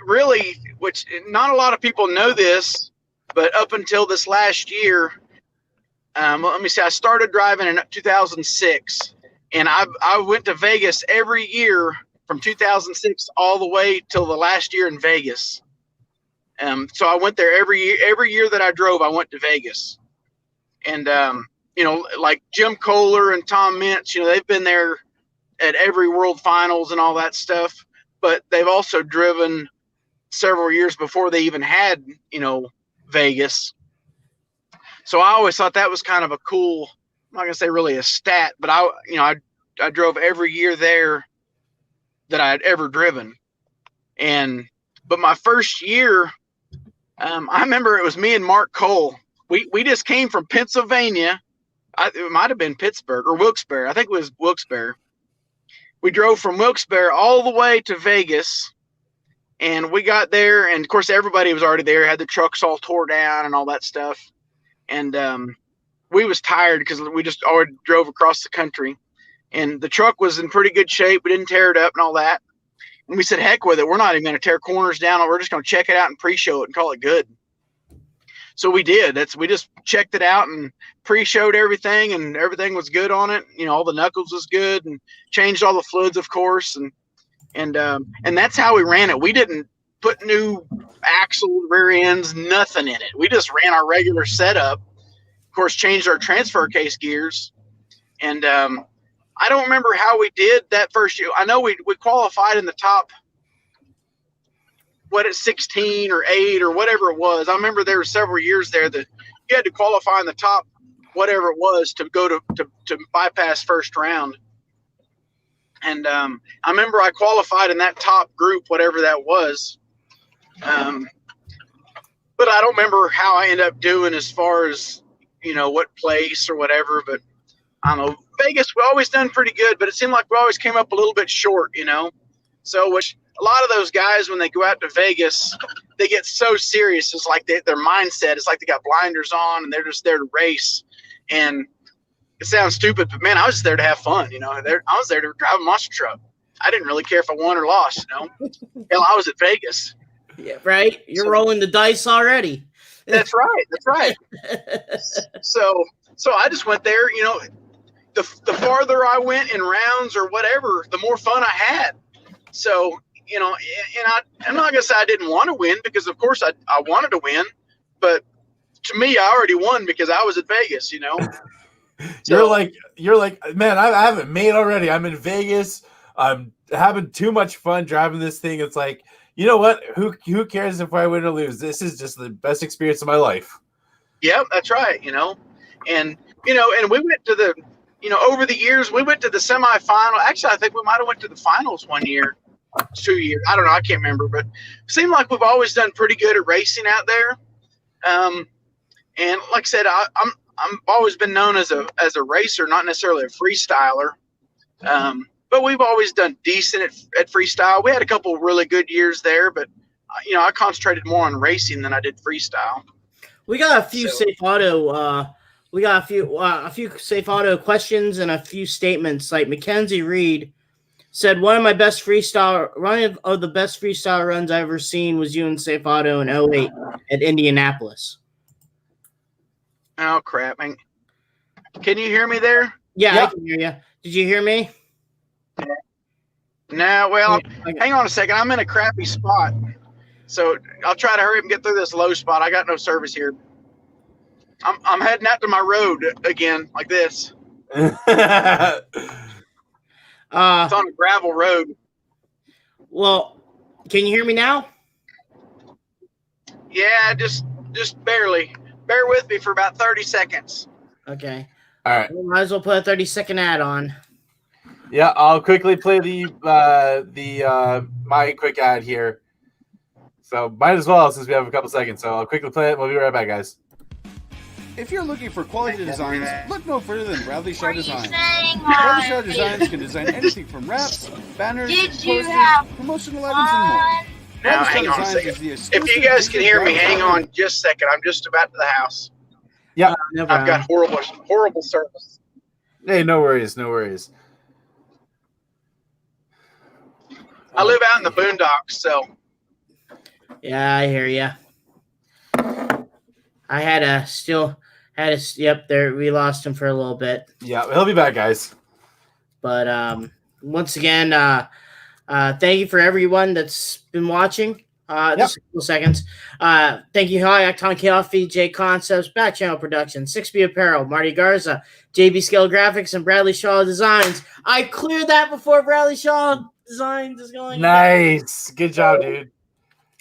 really, which not a lot of people know this, but up until this last year, let me see. I started driving in 2006. And I went to Vegas every year from 2006 all the way till the last year in Vegas. So I went there every year. Every year that I drove, I went to Vegas. And, you know, like Jim Kohler and Tom Mintz, you know, they've been there at every World Finals and all that stuff. But they've also driven several years before they even had, you know, Vegas. So I always thought that was kind of a cool – I'm not gonna say really a stat, but I drove every year there that I had ever driven, but my first year, I remember it was me and Marc Cole. We just came from Pennsylvania. It might have been Pittsburgh or Wilkes-Barre. I think it was Wilkes-Barre. We drove from Wilkes-Barre all the way to Vegas, and we got there, and of course everybody was already there. Had the trucks all tore down and all that stuff, and we was tired because we just already drove across the country, and the truck was in pretty good shape. We didn't tear it up and all that. And we said, heck with it. We're not even going to tear corners down. We're just going to check it out and pre-show it and call it good. So we did. We just checked it out and pre-showed everything, and everything was good on it. You know, all the knuckles was good, and changed all the fluids, of course. And that's how we ran it. We didn't put new axle, rear ends, nothing in it. We just ran our regular setup. Of course, changed our transfer case gears, and I don't remember how we did that first year. I know we qualified in the top, 16 or 8 or whatever it was. I remember there were several years there that you had to qualify in the top, whatever it was, to go to bypass first round. And I remember I qualified in that top group, whatever that was. But I don't remember how I ended up doing as far as, you know, what place or whatever, but I don't know. Vegas, we always done pretty good, but it seemed like we always came up a little bit short, you know. So, which a lot of those guys, when they go out to Vegas, they get so serious. It's like their mindset. It's like they got blinders on and they're just there to race. And it sounds stupid, but man, I was just there to have fun, you know. I was there to drive a monster truck. I didn't really care if I won or lost, you know. Hell, I was at Vegas. Yeah, right. You're rolling the dice already. That's right. That's right. So I just went there, you know. The farther I went in rounds or whatever, the more fun I had. So, you know, and I'm not gonna say I didn't want to win, because of course I wanted to win, but to me I already won because I was at Vegas, you know. You're like, man, I haven't made already. I'm in Vegas. I'm having too much fun driving this thing. It's like, you know what? Who cares if I win or lose? This is just the best experience of my life. Yeah, that's right. You know, and you know, and we went to the, you know, over the years we went to the semifinal. Actually, I think we might have went to the finals 1 year, 2 years. I don't know. I can't remember, but it seemed like we've always done pretty good at racing out there. And like I said, I'm always been known as a racer, not necessarily a freestyler. But we've always done decent at freestyle. We had a couple of really good years there, but you know, I concentrated more on racing than I did freestyle. We got a few safe auto. We got a few safe auto questions and a few statements. Like Mackenzie Reed said, one of the best freestyle runs I've ever seen was you in safe auto in 08 at Indianapolis. Oh crap! Can you hear me there? Yeah, I can hear you. Did you hear me? No, well, hang on a second. I'm in a crappy spot, so I'll try to hurry up and get through this low spot. I got no service here. I'm heading out to my road again, like this. It's on a gravel road. Well, can you hear me now? Yeah, just barely. Bear with me for about 30 seconds. Okay. All right. We might as well put a 30-second ad on. Yeah, I'll quickly play my quick ad here. So might as well, since we have a couple seconds. So I'll quickly play it. We'll be right back, guys. If you're looking for quality designs, look no further than Bradley Shaw Were you Designs. saying Bradley Shaw Designs can design anything from wraps, banners, Did you posters, have promotional items, and more. fun? Now, Bradley hang Shaw on a Designs second. is the If exclusive you guys can digital hear me, graphic hang designer. on just a second. I'm just about to the house. Yeah. No I've got problem. horrible service. Hey, no worries, no worries. I live out in the boondocks, so Yeah, I hear ya. I yep, there we lost him for a little bit. Yeah, he'll be back, guys. But once again, thank you for everyone that's been watching. Just a couple seconds. Thank you, High Octane Coffee, J Concepts, Back Channel Productions, 6B Apparel, Marty Garza, JB Scale Graphics, and Bradley Shaw Designs. I cleared that before Bradley Shaw Designs is going. Nice. Good job, dude.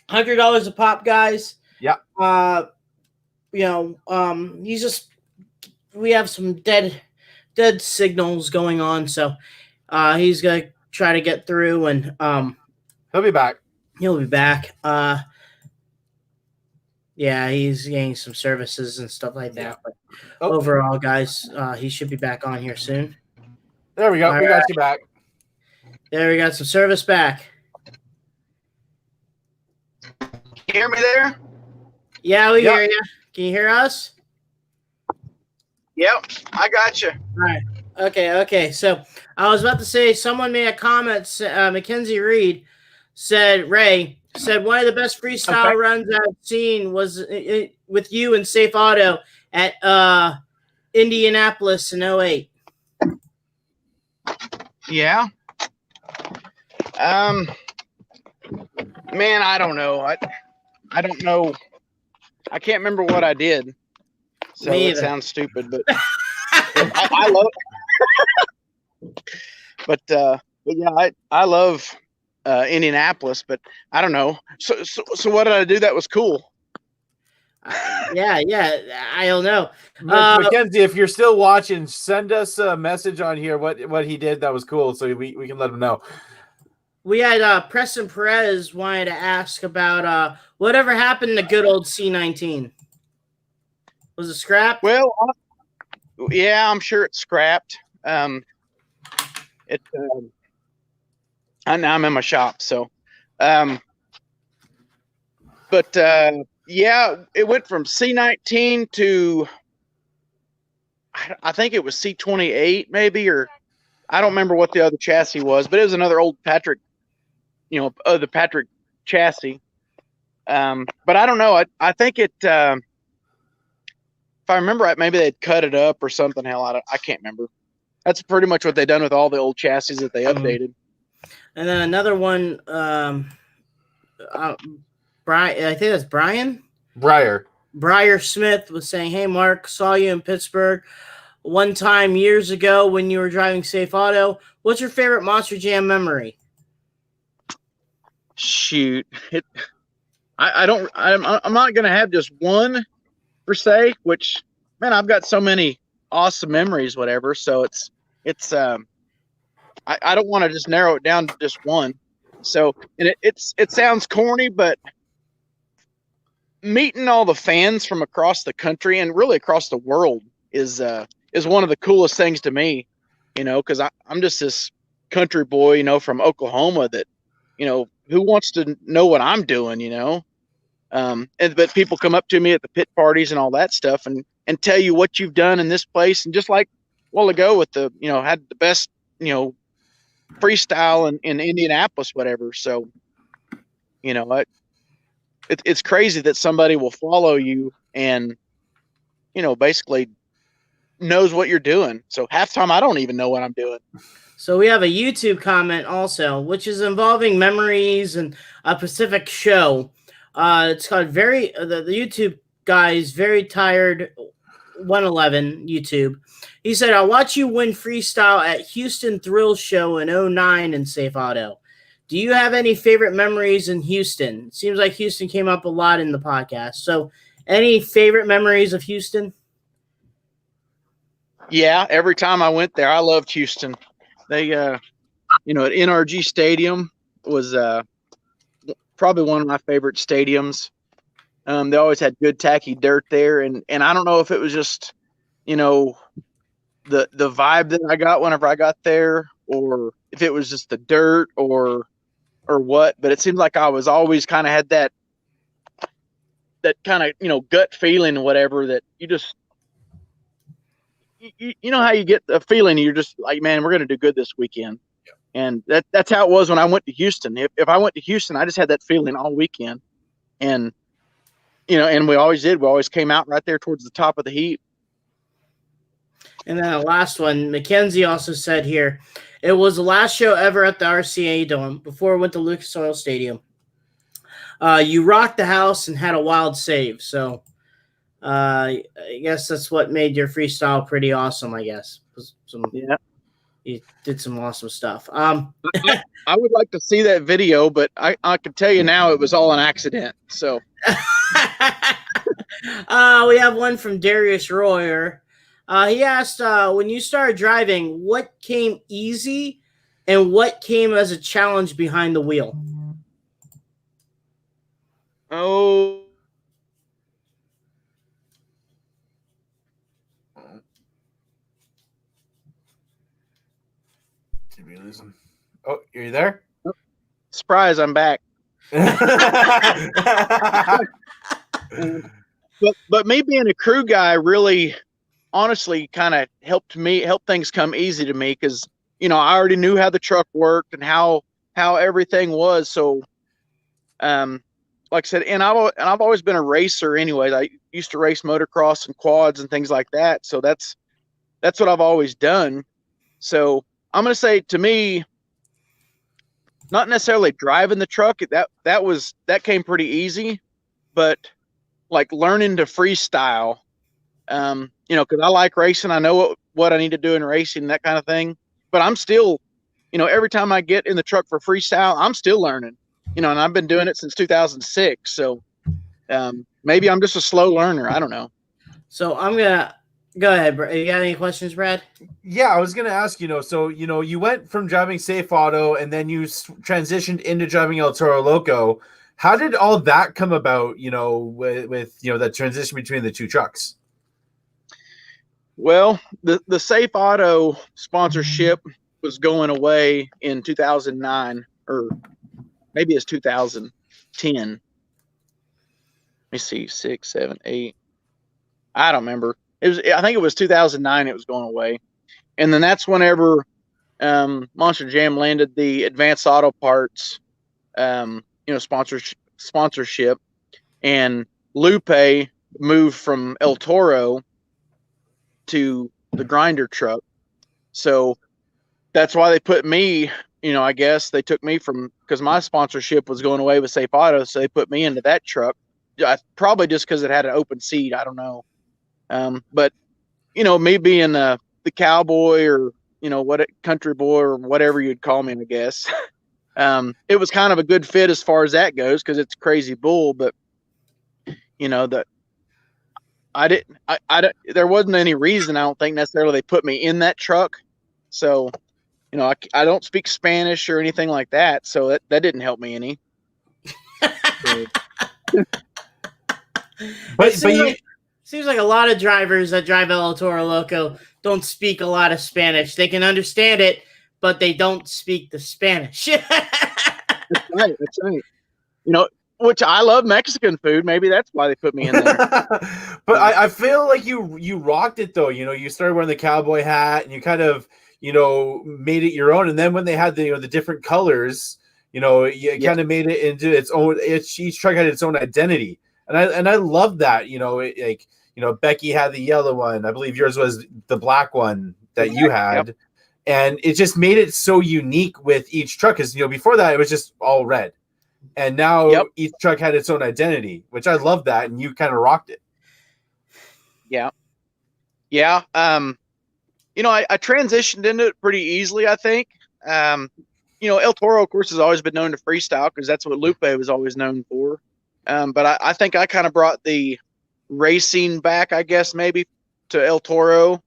$100 a pop, guys. Yeah. He's just, we have some dead signals going on, so he's gonna try to get through, and He'll be back. he'll be back. Yeah, he's getting some services and stuff like that. But overall, guys, he should be back on here soon. There we go. We got you back. There, we got some service back. you hear me there? Yeah, we hear you. Can you hear us? Yep, I got you. All right. Okay. So I was about to say, someone made a comment. Mackenzie Reed Ray said one of the best freestyle runs I've seen was with you and Safe Auto at Indianapolis in 08. Yeah. Man, I don't know. I don't know. I can't remember what I did. So it sounds stupid, but I love it. But yeah, I love Indianapolis, but I don't know. So what did I do that was cool? Yeah, I don't know. Mackenzie, if you're still watching, send us a message on here what he did that was cool, so we can let him know. We had Preston Perez wanted to ask about whatever happened to good old C19. Was it scrapped? Well, yeah, I'm sure it's scrapped. I'm in my shop, so but yeah, it went from C19 to I think it was C28 maybe, or I don't remember what the other chassis was, but it was another old Patrick, the Patrick chassis. But I don't know. I think it if I remember right, maybe they'd cut it up or something. Hell, I can't remember. That's pretty much what they done with all the old chassis that they updated. And then another one, Brian, I think that's Brian. Breyer Smith was saying, "Hey, Mark, saw you in Pittsburgh one time years ago when you were driving Safe Auto. What's your favorite Monster Jam memory?" Shoot, I'm not gonna have just one per se. Which, man, I've got so many awesome memories, whatever. So it's I don't want to just narrow it down to just one. So, and it sounds corny, but meeting all the fans from across the country and really across the world is one of the coolest things to me, because I'm just this country boy, from Oklahoma that, who wants to know what I'm doing, but people come up to me at the pit parties and all that stuff and tell you what you've done in this place. And just like a while ago with the, had the best, freestyle in Indianapolis, whatever. So, it's crazy that somebody will follow you and, basically knows what you're doing. So half the time I don't even know what I'm doing. So we have a YouTube comment also, which is involving memories and a Pacific show. It's called the YouTube guy is very tired 111 YouTube. He said, "I'll watch you win freestyle at Houston Thrill Show in 09 in Safe Auto. Do you have any favorite memories in Houston?" It seems like Houston came up a lot in the podcast. So any favorite memories of Houston? Yeah, every time I went there, I loved Houston. They, at NRG Stadium was probably one of my favorite stadiums. They always had good tacky dirt there, and I don't know if it was just, you know, the vibe that I got whenever I got there, or if it was just the dirt or what. But it seemed like I was always kind of had that kind of, you know, gut feeling or whatever, that you just you know how you get the feeling you're just like, man, we're gonna do good this weekend. And that's how it was when I went to Houston. If I went to Houston, I just had that feeling all weekend. And, you know, and we always did. We always came out right there towards the top of the heap. And then the last one, Mackenzie also said here, it was the last show ever at the RCA Dome before it went to Lucas Oil Stadium. You rocked the house and had a wild save. So I guess that's what made your freestyle pretty awesome, I guess. Yeah. You did some awesome stuff. I would like to see that video, but I can tell you now it was all an accident. So we have one from Darius Royer. He asked, when you started driving, what came easy and what came as a challenge behind the wheel? Oh. Did we lose him? Oh, are you there? Surprise, I'm back. But me being a crew guy really, honestly, kind of helped things come easy to me, because, you know, I already knew how the truck worked and how everything was. So, like I said, and I've always been a racer anyway. I used to race motocross and quads and things like that. So that's what I've always done. So I'm going to say, to me, not necessarily driving the truck, that came pretty easy, but like learning to freestyle, you know, because I like racing. I know what I need to do in racing, that kind of thing. But I'm still, you know, every time I get in the truck for freestyle, I'm still learning, you know, and I've been doing it since 2006. So maybe I'm just a slow learner. I don't know. So I'm going to go ahead. You got any questions, Brad? Yeah, I was going to ask, you know, so, you know, you went from driving Safe Auto and then you transitioned into driving El Toro Loco. How did all that come about, you know, with you know, that transition between the two trucks? Well, the Safe Auto sponsorship was going away in 2009, or maybe it's 2010. Let me see, 6, 7, 8. I don't remember. I think it was 2009. It was going away, and then that's whenever Monster Jam landed the Advanced Auto Parts, you know, sponsorship, and Lupe moved from El Toro to the grinder truck. So that's why they put me, you know, I guess they took me from, because my sponsorship was going away with Safe Auto, so they put me into that truck. Probably just because it had an open seat. I don't know. But, you know, me being the cowboy, or, you know, what, country boy, or whatever you'd call me, I guess. It was kind of a good fit as far as that goes, because it's crazy bull. But, you know, there wasn't any reason, I don't think, necessarily they put me in that truck. So, you know, I don't speak Spanish or anything like that, so that didn't help me any. But seems like a lot of drivers that drive El Toro Loco don't speak a lot of Spanish. They can understand it, but they don't speak the Spanish. That's right. You know, which I love Mexican food. Maybe that's why they put me in there. But I feel like you rocked it, though. You know, you started wearing the cowboy hat and you kind of, you know, made it your own. And then when they had the, you know, the different colors, you know, you kind of made it into its own. Each truck had its own identity, and I love that. You know, like, you know, Becky had the yellow one. I believe yours was the black one that you had. Yep. And it just made it so unique with each truck, because, you know, before that it was just all red, and now each truck had its own identity, which I love that, and you kind of rocked it. Yeah. You know, I transitioned into it pretty easily, I think. You know, El Toro, of course, has always been known to freestyle, because that's what Lupe was always known for. But I think I kind of brought the racing back, I guess, maybe, to El Toro.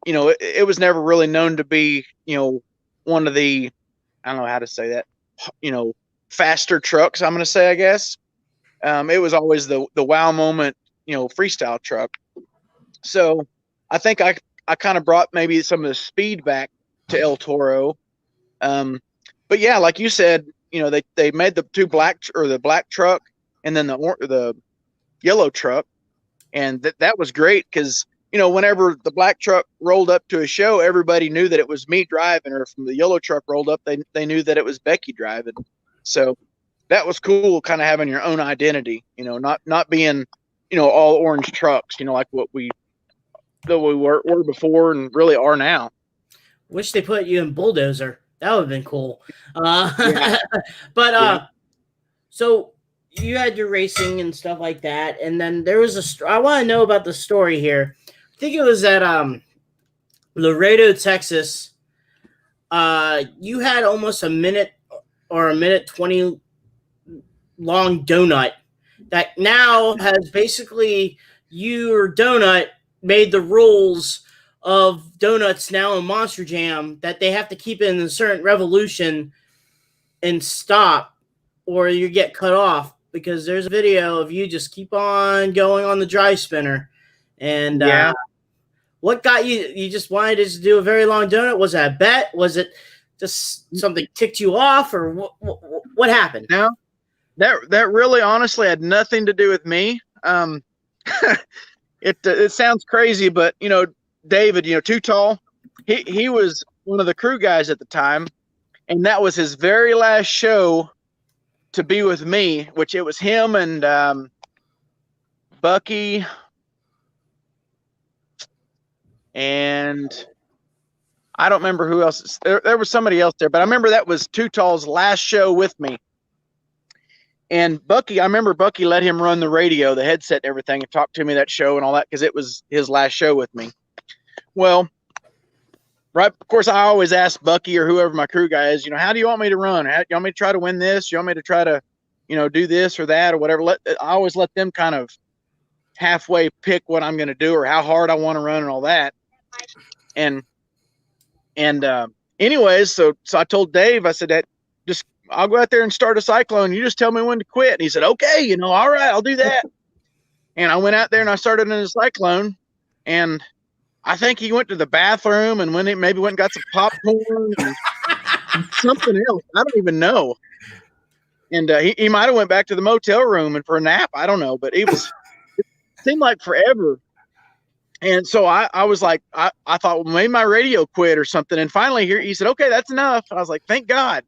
You know, it was never really known to be, you know, one of the, I don't know how to say that, you know, faster trucks, I'm going to say, I guess. it was always the wow moment, freestyle truck. So I think I kind of brought maybe some of the speed back to El Toro. But yeah, like you said, they made the the black truck and then the yellow truck, and that was great because whenever the black truck rolled up to a show, everybody knew that it was me driving, or from the yellow truck rolled up, they knew that it was Becky driving. So that was cool, kind of having your own identity, not being all orange trucks, like what we were before and really are now. Wish they put you in Bulldozer. That would have been cool. Yeah. But so you had your racing and stuff like that, and then there was I want to know about the story here. I think it was at Laredo, Texas. You had almost a minute or a minute 20 long donut that now has basically your donut made the rules of donuts now in Monster Jam that they have to keep it in a certain revolution and stop, or you get cut off, because there's a video of you just keep on going on the dry spinner. And what got you just wanted to do a very long donut? Was that a bet? Was it just something ticked you off, or what happened? No, that really honestly had nothing to do with me. It sounds crazy, but David, Too Tall, he was one of the crew guys at the time, and that was his very last show to be with me, which it was him and Bucky and I don't remember who else. There was somebody else there, but I remember that was Too Tall's last show with me. And Bucky, I remember Bucky let him run the radio, the headset and everything, and talk to me that show and all that, because it was his last show with me. Well, right, of course, I always ask Bucky or whoever my crew guy is, how do you want me to run? You want me to try to win this? You want me to try to, do this or that or whatever? I always let them kind of halfway pick what I'm going to do or how hard I want to run and all that. And anyways, so I told Dave, I said, I'll go out there and start a cyclone. You just tell me when to quit. And he said, okay, all right, I'll do that. And I went out there and I started in a cyclone, and I think he went to the bathroom and maybe went and got some popcorn and something else. I don't even know. And he might have went back to the motel room and for a nap. I don't know, but it seemed like forever. And so I was like, I thought, well, maybe my radio quit or something. And finally he said, okay, that's enough. I was like, thank God.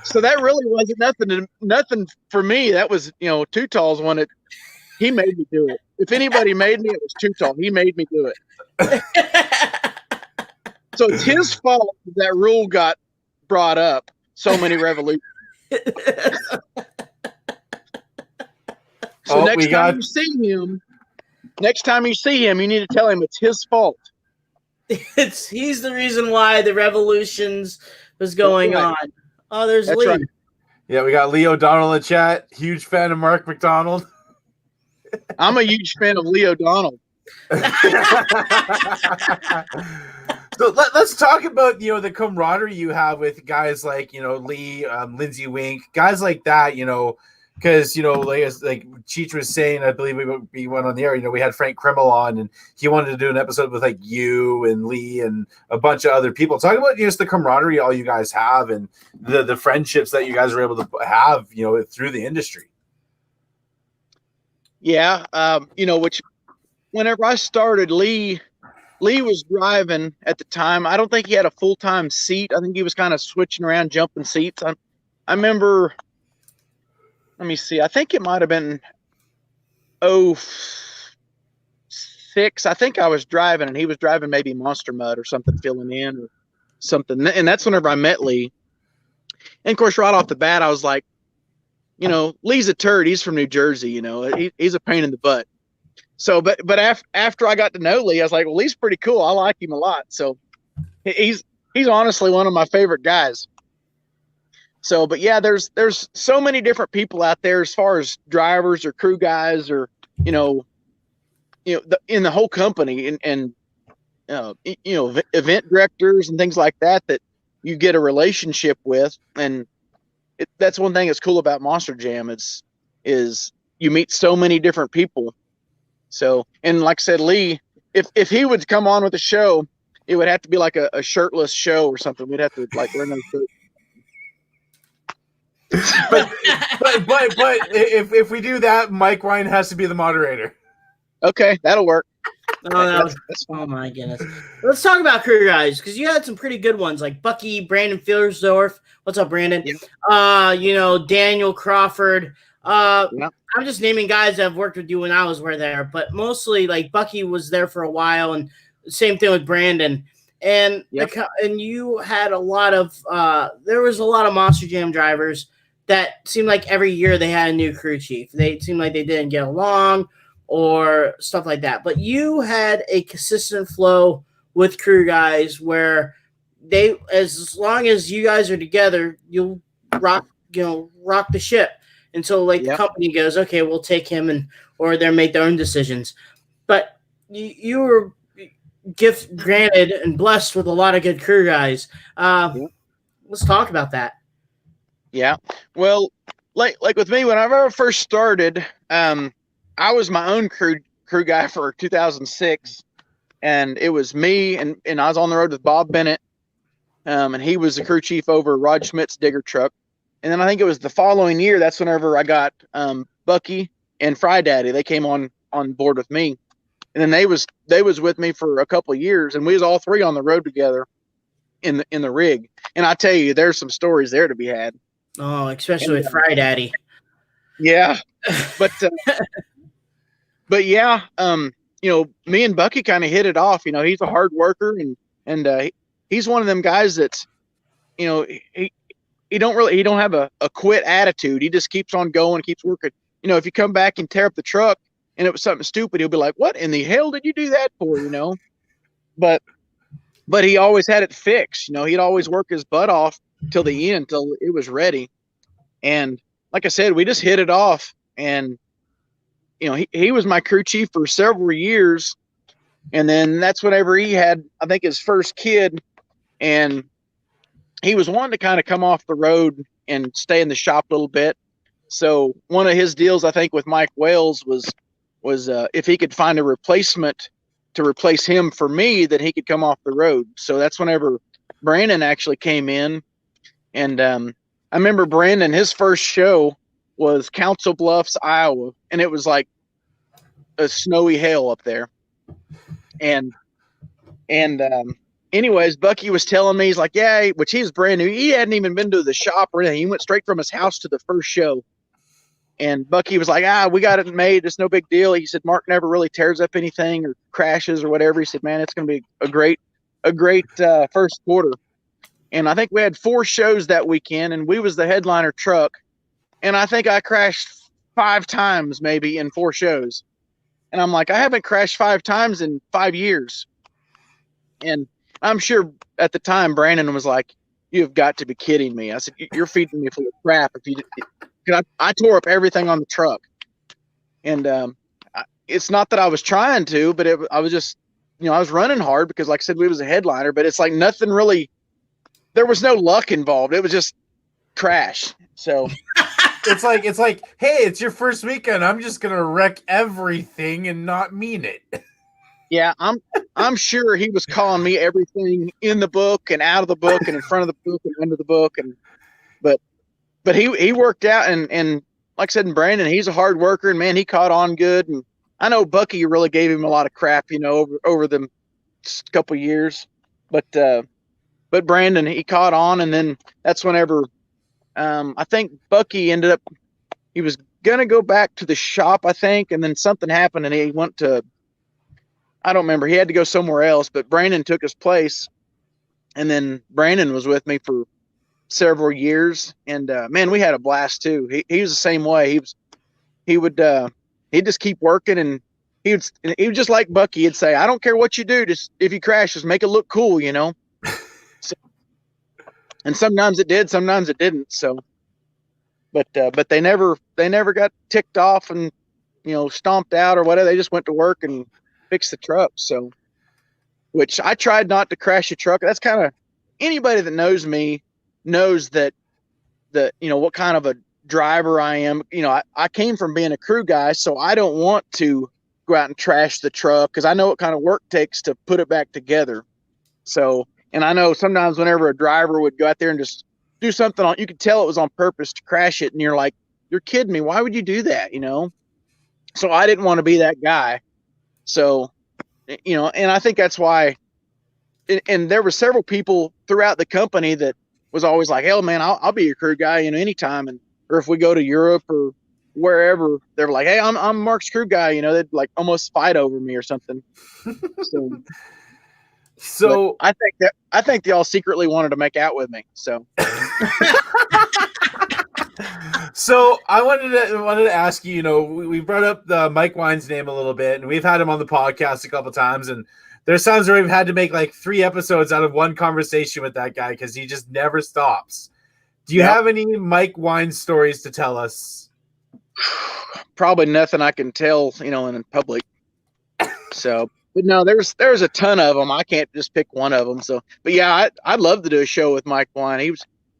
So that really wasn't nothing for me. That was, Too Tall's one that he made me do it. If anybody made me, it was Too Tall. He made me do it. So it's his fault that rule got brought up. So many revolutions. So next time you see him, you need to tell him it's his fault. He's the reason why the revolutions was going on. Oh, there's Lee. Right. Yeah, we got Lee O'Donnell in the chat. Huge fan of Marc Mcdonald. I'm a huge fan of Lee O'Donnell. So let's talk about the camaraderie you have with guys like Lee, Lindsay Wink, guys like that. Because like Cheech was saying, I believe we went on the air. We had Frank Krimmel on, and he wanted to do an episode with like you and Lee and a bunch of other people. Talk about just the camaraderie all you guys have and the friendships that you guys were able to have, through the industry. Yeah, which whenever I started, Lee was driving at the time. I don't think he had a full-time seat. I think he was kind of switching around, jumping seats. I remember. Let me see. I think it might have been 06. I think I was driving, and he was driving maybe Monster Mud or something, filling in or something. And that's whenever I met Lee. And, of course, right off the bat, I was like, Lee's a turd. He's from New Jersey. He's a pain in the butt. So, but after I got to know Lee, I was like, well, Lee's pretty cool. I like him a lot. So he's honestly one of my favorite guys. So, but yeah, there's so many different people out there as far as drivers or crew guys or, in the whole company and event directors and things like that you get a relationship with. And that's one thing that's cool about Monster Jam is you meet so many different people. So, and like I said, Lee, if he would come on with the show, it would have to be like a shirtless show or something. We'd have to like wear no shirt. but if we do that, Mike Ryan has to be the moderator. Okay, that'll work. Oh my goodness. Let's talk about career guys, because you had some pretty good ones like Bucky, Brandon Fiersdorf. What's up, Brandon? Yeah. Daniel Crawford. Yeah. I'm just naming guys that have worked with you when I was there, but mostly like Bucky was there for a while, and same thing with Brandon. And and you had a lot of there was a lot of Monster Jam drivers that seemed like every year they had a new crew chief. They seemed like they didn't get along or stuff like that. But you had a consistent flow with crew guys where they, as long as you guys are together, you'll rock the ship. And so the company goes, okay, we'll take him, or they make their own decisions. But you were granted and blessed with a lot of good crew guys. Let's talk about that. Yeah. Well, like with me, whenever I first started, I was my own crew guy for 2006, and it was me, and I was on the road with Bob Bennett, and he was the crew chief over Rod Schmidt's digger truck. And then I think it was the following year, that's whenever I got Bucky and Fry Daddy. They came on board with me, and then they was with me for a couple of years, and we was all three on the road together in the rig. And I tell you, there's some stories there to be had. Oh, especially with Fry Daddy. Yeah, but yeah, me and Bucky kind of hit it off. He's a hard worker, and he's one of them guys that's, he don't have a quit attitude. He just keeps on going, keeps working. If you come back and tear up the truck and it was something stupid, he'll be like, "What in the hell did you do that for?" But he always had it fixed. He'd always work his butt off till the end, till it was ready. And like I said, we just hit it off. And he was my crew chief for several years. And then that's whenever he had, I think, his first kid, and he was wanting to kind of come off the road and stay in the shop a little bit. So one of his deals, I think, with Mike Wales was if he could find a replacement to replace him for me, that he could come off the road. So that's whenever Brandon actually came in. And I remember Brandon, his first show was Council Bluffs, Iowa, and it was like a snowy hell up there. And anyways, Bucky was telling me, he's like, yeah, which he's brand new. He hadn't even been to the shop or anything. He went straight from his house to the first show. And Bucky was like, we got it made. It's no big deal. He said, Mark never really tears up anything or crashes or whatever. He said, man, it's going to be a great first quarter. And I think we had 4 shows that weekend, and we was the headliner truck. And I think I crashed 5 times maybe in 4 shows. And I'm like, I haven't crashed 5 times in 5 years. And I'm sure at the time Brandon was like, "You've got to be kidding me." I said, "You're feeding me full of crap." I tore up everything on the truck. And it's not that I was trying to, but I was just, I was running hard because, like I said, we was a headliner, but it's like nothing really, there was no luck involved. It was just crash. So it's like, hey, it's your first weekend. I'm just going to wreck everything and not mean it. Yeah, I'm sure he was calling me everything in the book and out of the book and in front of the book and under the book, but he worked out, and like I said, and Brandon, he's a hard worker, and man, he caught on good. And I know Bucky really gave him a lot of crap, over the couple years, but Brandon, he caught on, and then that's whenever I think Bucky ended up, he was gonna go back to the shop, I think, and then something happened, and he went to, I don't remember. He had to go somewhere else, but Brandon took his place. And then Brandon was with me for several years. And man, we had a blast too. He was the same way. He'd just keep working, and he would just like Bucky. He'd say, "I don't care what you do. Just if you crash, just make it look cool, So, and sometimes it did, sometimes it didn't. So, but they never got ticked off and, stomped out or whatever. They just went to work and fix the truck. So, which I tried not to crash a truck. That's kind of, anybody that knows me knows that what kind of a driver I am. I came from being a crew guy, so I don't want to go out and trash the truck because I know what kind of work it takes to put it back together. So, and I know sometimes whenever a driver would go out there and just do something you could tell it was on purpose to crash it. And you're like, you're kidding me. Why would you do that? So I didn't want to be that guy. So, and I think that's why, and there were several people throughout the company that was always like, hell man, I'll be your crew guy, anytime. Or if we go to Europe or wherever, they're like, hey, I'm Mark's crew guy. They'd like almost fight over me or something. So I think they all secretly wanted to make out with me. So, so I wanted to ask you. We brought up the Mike Wine's name a little bit, and we've had him on the podcast a couple times, and there's times where we've had to make like 3 episodes out of one conversation with that guy because he just never stops. Do you have any Mike Wine stories to tell us? Probably nothing I can tell, in public. So. But no, there's a ton of them. I can't just pick one of them. So, but yeah, I'd love to do a show with Mike Wine.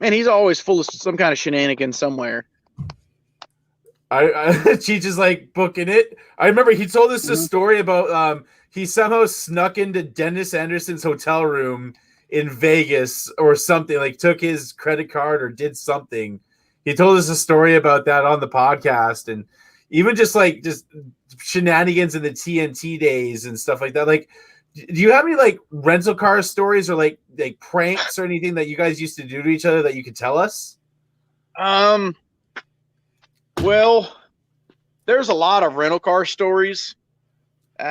He's always full of some kind of shenanigans somewhere. Cheech is like booking it. I remember he told us a story about he somehow snuck into Dennis Anderson's hotel room in Vegas or something, like took his credit card or did something. He told us a story about that on the podcast, and even just shenanigans in the TNT days and stuff like that. Like, do you have any like rental car stories or like pranks or anything that you guys used to do to each other that you could tell us? Well, there's a lot of rental car stories. Lee,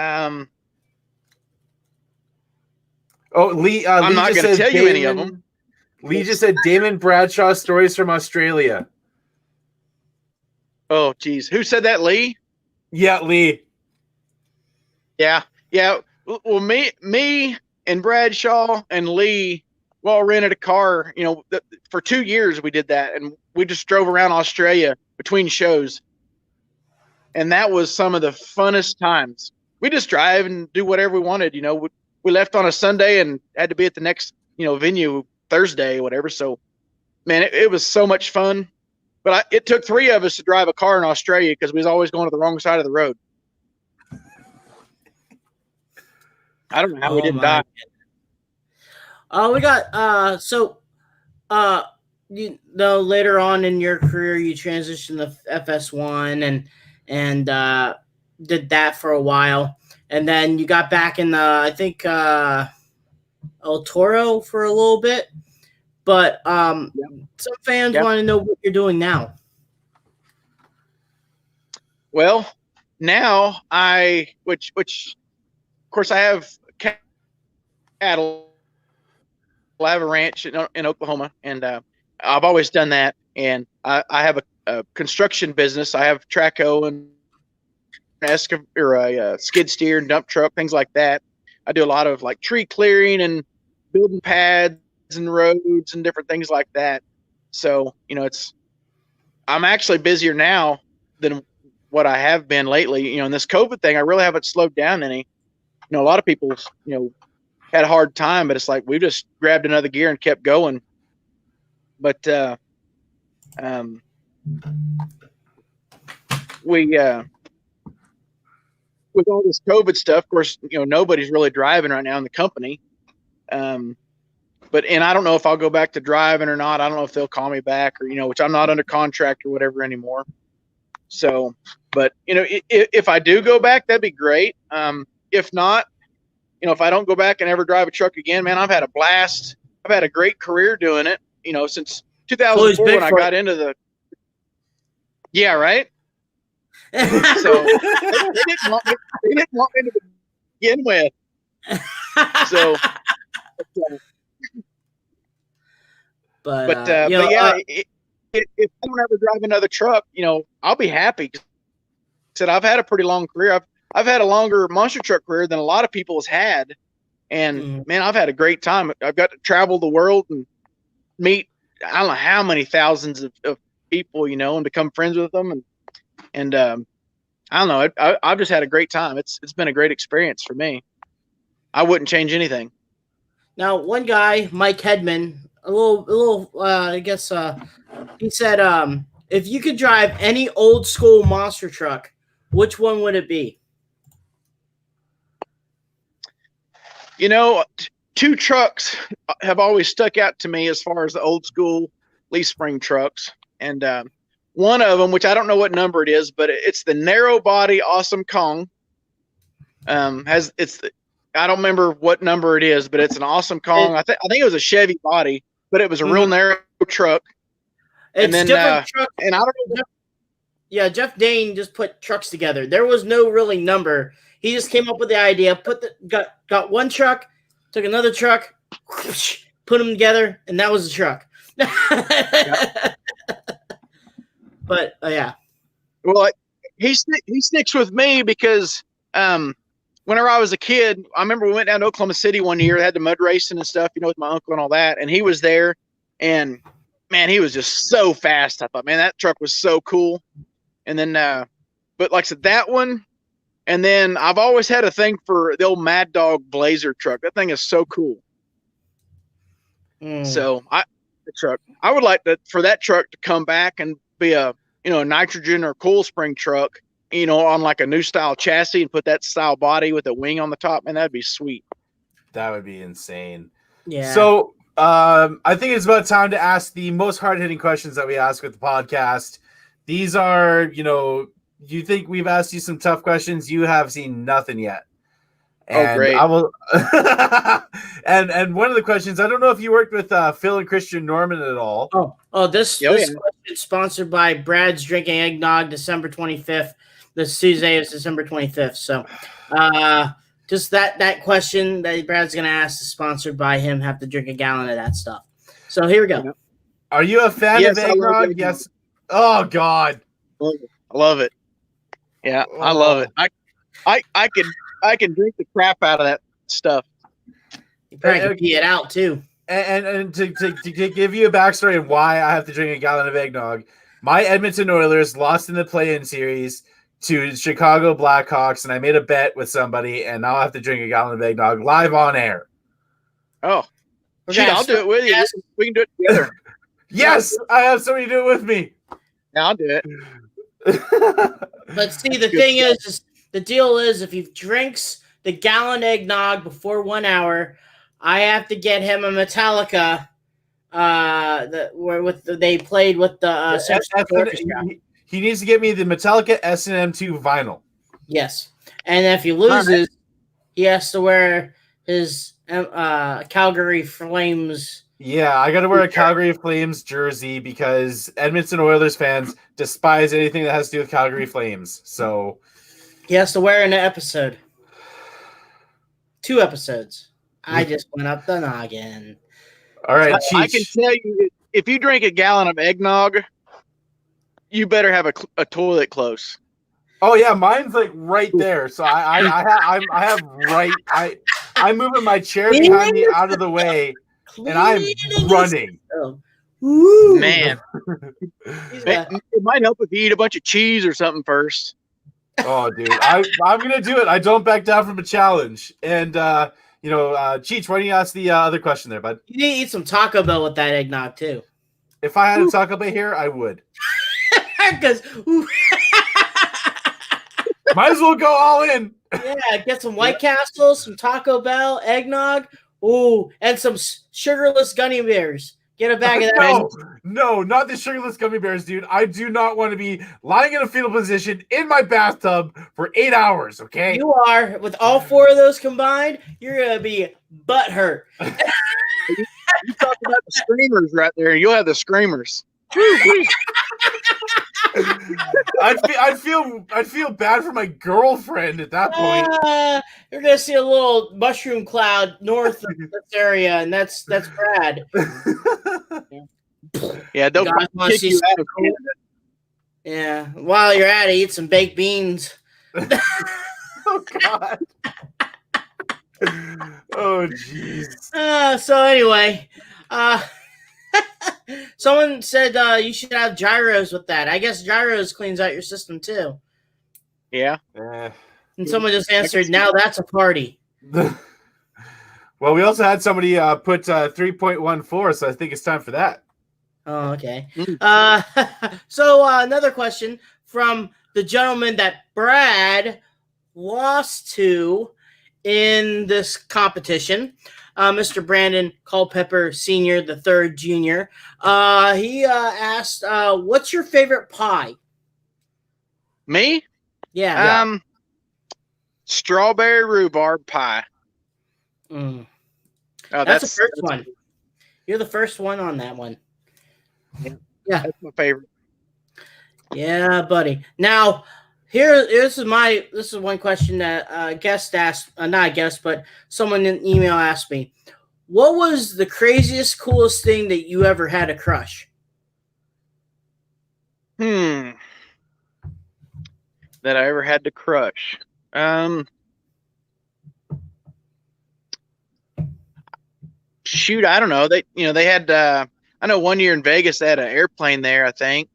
I'm not going to tell you any of them. Lee just said Damon Bradshaw stories from Australia. Oh, geez. Who said that, Lee? Yeah, Lee. Yeah. Well, me and Bradshaw and Lee, rented a car. For 2 years we did that, and we just drove around Australia between shows, and that was some of the funnest times. We just drive and do whatever we wanted. We left on a Sunday and had to be at the next venue Thursday, whatever. So, man, it was so much fun. But it took 3 of us to drive a car in Australia because we was always going to the wrong side of the road. I don't know how we didn't die. We got later on in your career you transitioned to FS1 and did that for a while, and then you got back in I think El Toro for a little bit. But some fans want to know what you're doing now. Well, now which of course I have cattle. I have a ranch in Oklahoma, and I've always done that. And I have a construction business. I have Traco and a skid steer and dump truck, things like that. I do a lot of like tree clearing and building pads and roads and different things like that. So, I'm actually busier now than what I have been lately. In this COVID thing, I really haven't slowed down any. A lot of people, had a hard time, but it's like we just grabbed another gear and kept going. But with all this COVID stuff, of course, nobody's really driving right now in the company. But I don't know if I'll go back to driving or not. I don't know if they'll call me back or, which I'm not under contract or whatever anymore. So, but, if I do go back, that'd be great. If not, if I don't go back and ever drive a truck again, man, I've had a blast. I've had a great career doing it, since 2004 when I got into the. Yeah, right. So they didn't want me to begin with. So. But yeah, if I don't ever drive another truck, I'll be happy. Said I've had a pretty long career. I've had a longer monster truck career than a lot of people has had, and man, I've had a great time. I've got to travel the world and meet I don't know how many thousands of people, and become friends with them, and I don't know. I've just had a great time. It's been a great experience for me. I wouldn't change anything. Now, one guy, Mike Hedman, I guess he said, if you could drive any old school monster truck, which one would it be? You know, two trucks have always stuck out to me as far as the old school leaf spring trucks. And one of them, which I don't know what number it is, but it's the narrow body Awesome Kong. I don't remember what number it is, but it's an Awesome Kong. I think it was a Chevy body, but it was a real narrow truck. It's and then, different truck. And I don't know. Yeah, Jeff Dane just put trucks together. There was no really number. He just came up with the idea. Got one truck, took another truck, put them together, and that was the truck. Yeah. But yeah. Well, he sticks with me because whenever I was a kid, I remember we went down to Oklahoma City one year. They had the mud racing and stuff, with my uncle and all that, and he was there, and man, he was just so fast. I thought, man, that truck was so cool. And then, but like I said, that one, and then I've always had a thing for the old Mad Dog Blazer truck. That thing is so cool. So I would like for that truck to come back and be a nitrogen or cool spring truck, on like a new style chassis and put that style body with a wing on the top. Man, that'd be sweet. That would be insane. Yeah. So I think it's about time to ask the most hard-hitting questions that we ask with the podcast. These are, you think we've asked you some tough questions. You have seen nothing yet. And great. I will. and one of the questions, I don't know if you worked with Phil and Christian Norman at all. This question is sponsored by Brad's Drinking Eggnog, December 25th. This Tuesday is December 25th. So just that question that Brad's going to ask is sponsored by him. Have to drink a gallon of that stuff. So here we go. Are you a fan of eggnog? Yes. Oh, God. I love it. Yeah, I love it. I can drink the crap out of that stuff. You probably can pee it out too. And to give you a backstory on why I have to drink a gallon of eggnog, my Edmonton Oilers lost in the play-in series to Chicago Blackhawks, and I made a bet with somebody, and now I have to drink a gallon of eggnog live on air. Oh, gee, I'll do it with you. We can do it together. Yes, I have somebody do it with me. Yeah, I'll do it. But see, the thing is the deal is if he drinks the gallon eggnog before 1 hour, I have to get him a Metallica. They played with the he needs to get me the Metallica S&M2 vinyl. Yes, and if he loses, he has to wear his Calgary Flames. Yeah, I got to wear a Calgary Flames jersey because Edmonton Oilers fans despise anything that has to do with Calgary Flames. So he has to wear in an episode. 2 episodes. I just went up the noggin. All right, I can tell you, if you drink a gallon of eggnog, you better have a toilet close. Oh yeah, mine's like right there. So I'm moving my chair behind me out of the way. And I'm running. Ooh. Man. It might help if you eat a bunch of cheese or something first. Oh, dude. I'm going to do it. I don't back down from a challenge. And, Cheech, why don't you ask the other question there, bud? You need to eat some Taco Bell with that eggnog, too. If I had a Taco Bell here, I would. Because might as well go all in. Yeah, get some White Castle, some Taco Bell, eggnog. Ooh, and some sugarless gummy bears. Get a bag of that. No, not the sugarless gummy bears, dude. I do not want to be lying in a fetal position in my bathtub for 8 hours, okay? You are. With all 4 of those combined, you're going to be butthurt. You talk about the screamers right there. You'll have the screamers. I'd feel bad for my girlfriend at that point. You're gonna see a little mushroom cloud north of this area, and that's Brad. Yeah, don't kick you out of Canada. Yeah, while you're at it, eat some baked beans. Oh God. Oh jeez. So anyway, someone said you should have gyros with that. I guess gyros cleans out your system too. Yeah. And someone just answered, now that's a party. Well, we also had somebody put 3.14, so I think it's time for that. Oh, okay. Mm. So another question from the gentleman that Brad lost to in this competition, Mr. Brandon Culpepper Sr., the third junior. He asked, what's your favorite pie? Me? Yeah. Strawberry rhubarb pie. Mm. Oh, That's the first one. You're the first one on that one. Yeah. That's my favorite. Yeah, buddy. Now, this is one question that a guest asked, not a guest, but someone in email asked me. What was the craziest, coolest thing that you ever had a crush? That I ever had to crush. Shoot, I don't know. They had. I know one year in Vegas they had an airplane there. I think.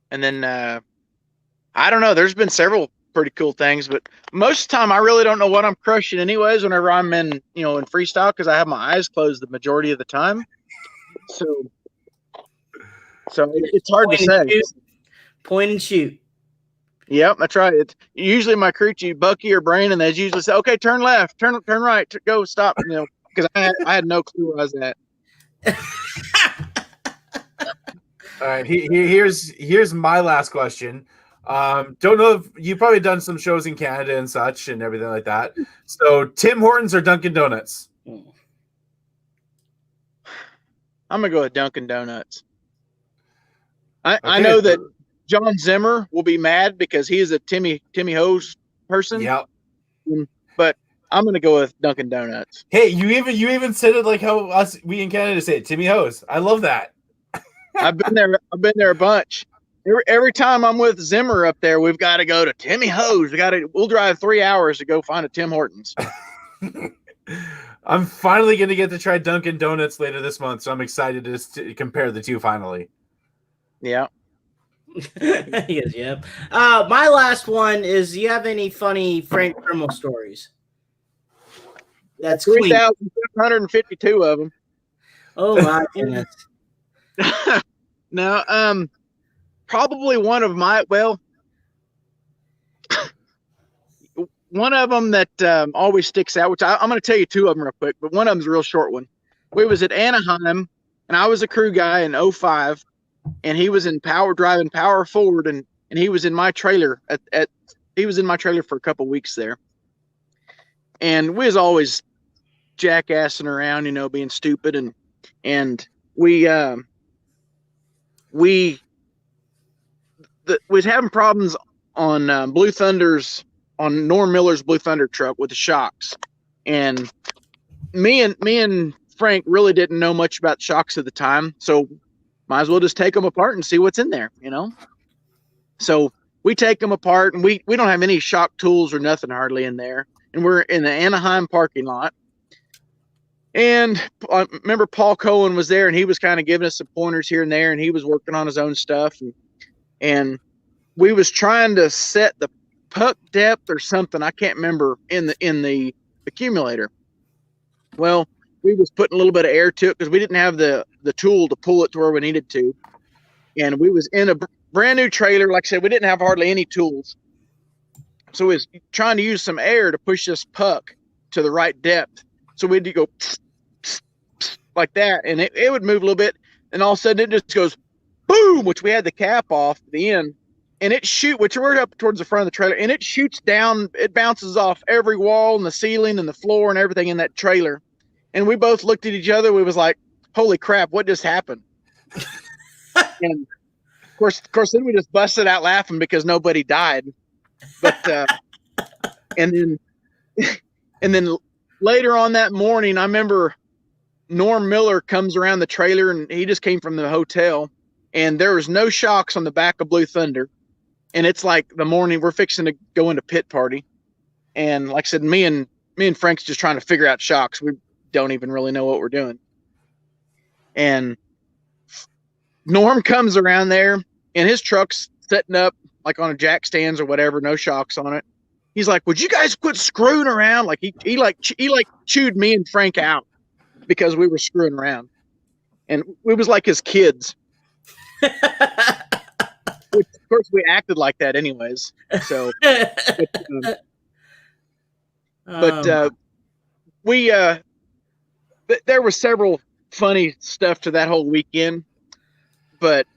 And then I don't know. There's been several pretty cool things, but most of the time I really don't know what I'm crushing. Anyways, whenever I'm in in freestyle, because I have my eyes closed the majority of the time. So it's hard to say. Point and shoot. Yep, that's right. It's usually my crew chief, Bucky or Brandon, they usually say, "Okay, turn left, turn right, go, stop." Because I had no clue where I was at. All right, here's my last question. Don't know if you've probably done some shows in Canada and such and everything like that. So Tim Hortons or Dunkin' Donuts? I'm gonna go with Dunkin' Donuts. I know that John Zimmer will be mad because he is a Timmy Hose person. Yeah. But I'm gonna go with Dunkin' Donuts. Hey, you even said it like how we in Canada say it, Timmy Hose. I love that. I've been there a bunch. Every time I'm with Zimmer up there, we've got to go to Timmy Hose. We'll drive 3 hours to go find a Tim Hortons. I'm finally going to get to try Dunkin' Donuts later this month, so I'm excited to compare the two finally. Yeah. Yes, yep. My last one is: do you have any funny Frank Grimmel stories? That's 3,752 of them. Oh my goodness. No, probably one of one of them that always sticks out, which I'm going to tell you two of them real quick, but one of them's a real short one. We was at Anaheim, and I was a crew guy in 05, and he was in driving power forward, and he was in my trailer he was in my trailer for a couple weeks there. And we was always jackassing around, being stupid, and we was having problems on Blue Thunder's, on Norm Miller's Blue Thunder truck with the shocks. And me and Frank really didn't know much about shocks at the time, so might as well just take them apart and see what's in there, So we take them apart, and we don't have any shock tools or nothing hardly in there. And we're in the Anaheim parking lot. And I remember Paul Cohen was there, and he was kind of giving us some pointers here and there, and he was working on his own stuff. And we was trying to set the puck depth or something, I can't remember, in the accumulator. Well, we was putting a little bit of air to it because we didn't have the tool to pull it to where we needed to. And we was in a brand new trailer. Like I said, we didn't have hardly any tools. So we was trying to use some air to push this puck to the right depth. So we'd go pss, pss, pss, like that, and it would move a little bit, and all of a sudden it just goes boom, which we had the cap off at the end, and which we're up towards the front of the trailer, and it shoots down, it bounces off every wall and the ceiling and the floor and everything in that trailer. And we both looked at each other. We was like, holy crap, what just happened? And of course, then we just busted out laughing because nobody died. But and then later on that morning, I remember Norm Miller comes around the trailer, and he just came from the hotel, and there was no shocks on the back of Blue Thunder. And it's like the morning we're fixing to go into pit party. And like I said, me and Frank's just trying to figure out shocks. We don't even really know what we're doing. And Norm comes around there, and his truck's setting up like on a jack stands or whatever, no shocks on it. he's like, "Would you guys quit screwing around?" Like he chewed me and Frank out because we were screwing around, and we was like his kids. Which, of course, we acted like that anyways. So, we there were several funny stuff to that whole weekend, but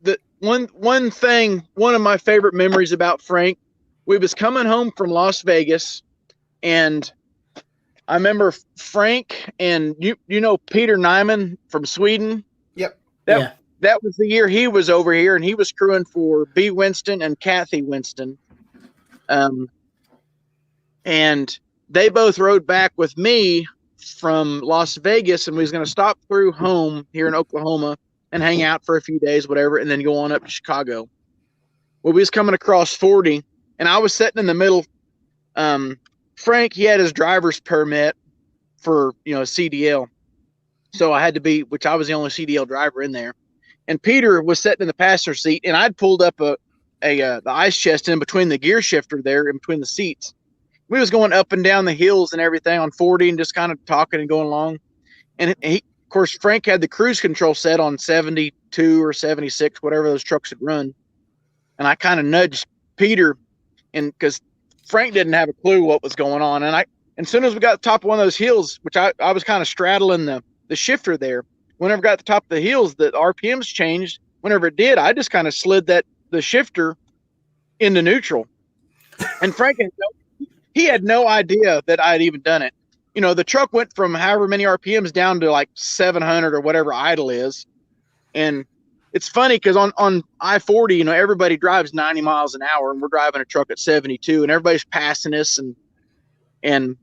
the one thing, one of my favorite memories about Frank, we was coming home from Las Vegas, and I remember Frank and you know Peter Nyman from Sweden. Yep. That was the year he was over here, and he was crewing for B. Winston and Kathy Winston. And they both rode back with me from Las Vegas, and we was going to stop through home here in Oklahoma and hang out for a few days, whatever, and then go on up to Chicago. Well, we was coming across 40, and I was sitting in the middle. Frank, he had his driver's permit for, CDL. So I had to be, which I was the only CDL driver in there. And Peter was sitting in the passenger seat, and I'd pulled up the ice chest in between the gear shifter there, in between the seats. We was going up and down the hills and everything on 40 and just kind of talking and going along. And of course, Frank had the cruise control set on 72 or 76, whatever those trucks had run. And I kind of nudged Peter, and because Frank didn't have a clue what was going on. And as soon as we got to the top of one of those hills, which I was kind of straddling the shifter there, whenever we got to the top of the hills, the RPMs changed. Whenever it did, I just kind of slid the shifter into neutral. And Frank he had no idea that I had even done it. The truck went from however many RPMs down to like 700 or whatever idle is. And it's funny because on I-40, everybody drives 90 miles an hour, and we're driving a truck at 72, and everybody's passing us, and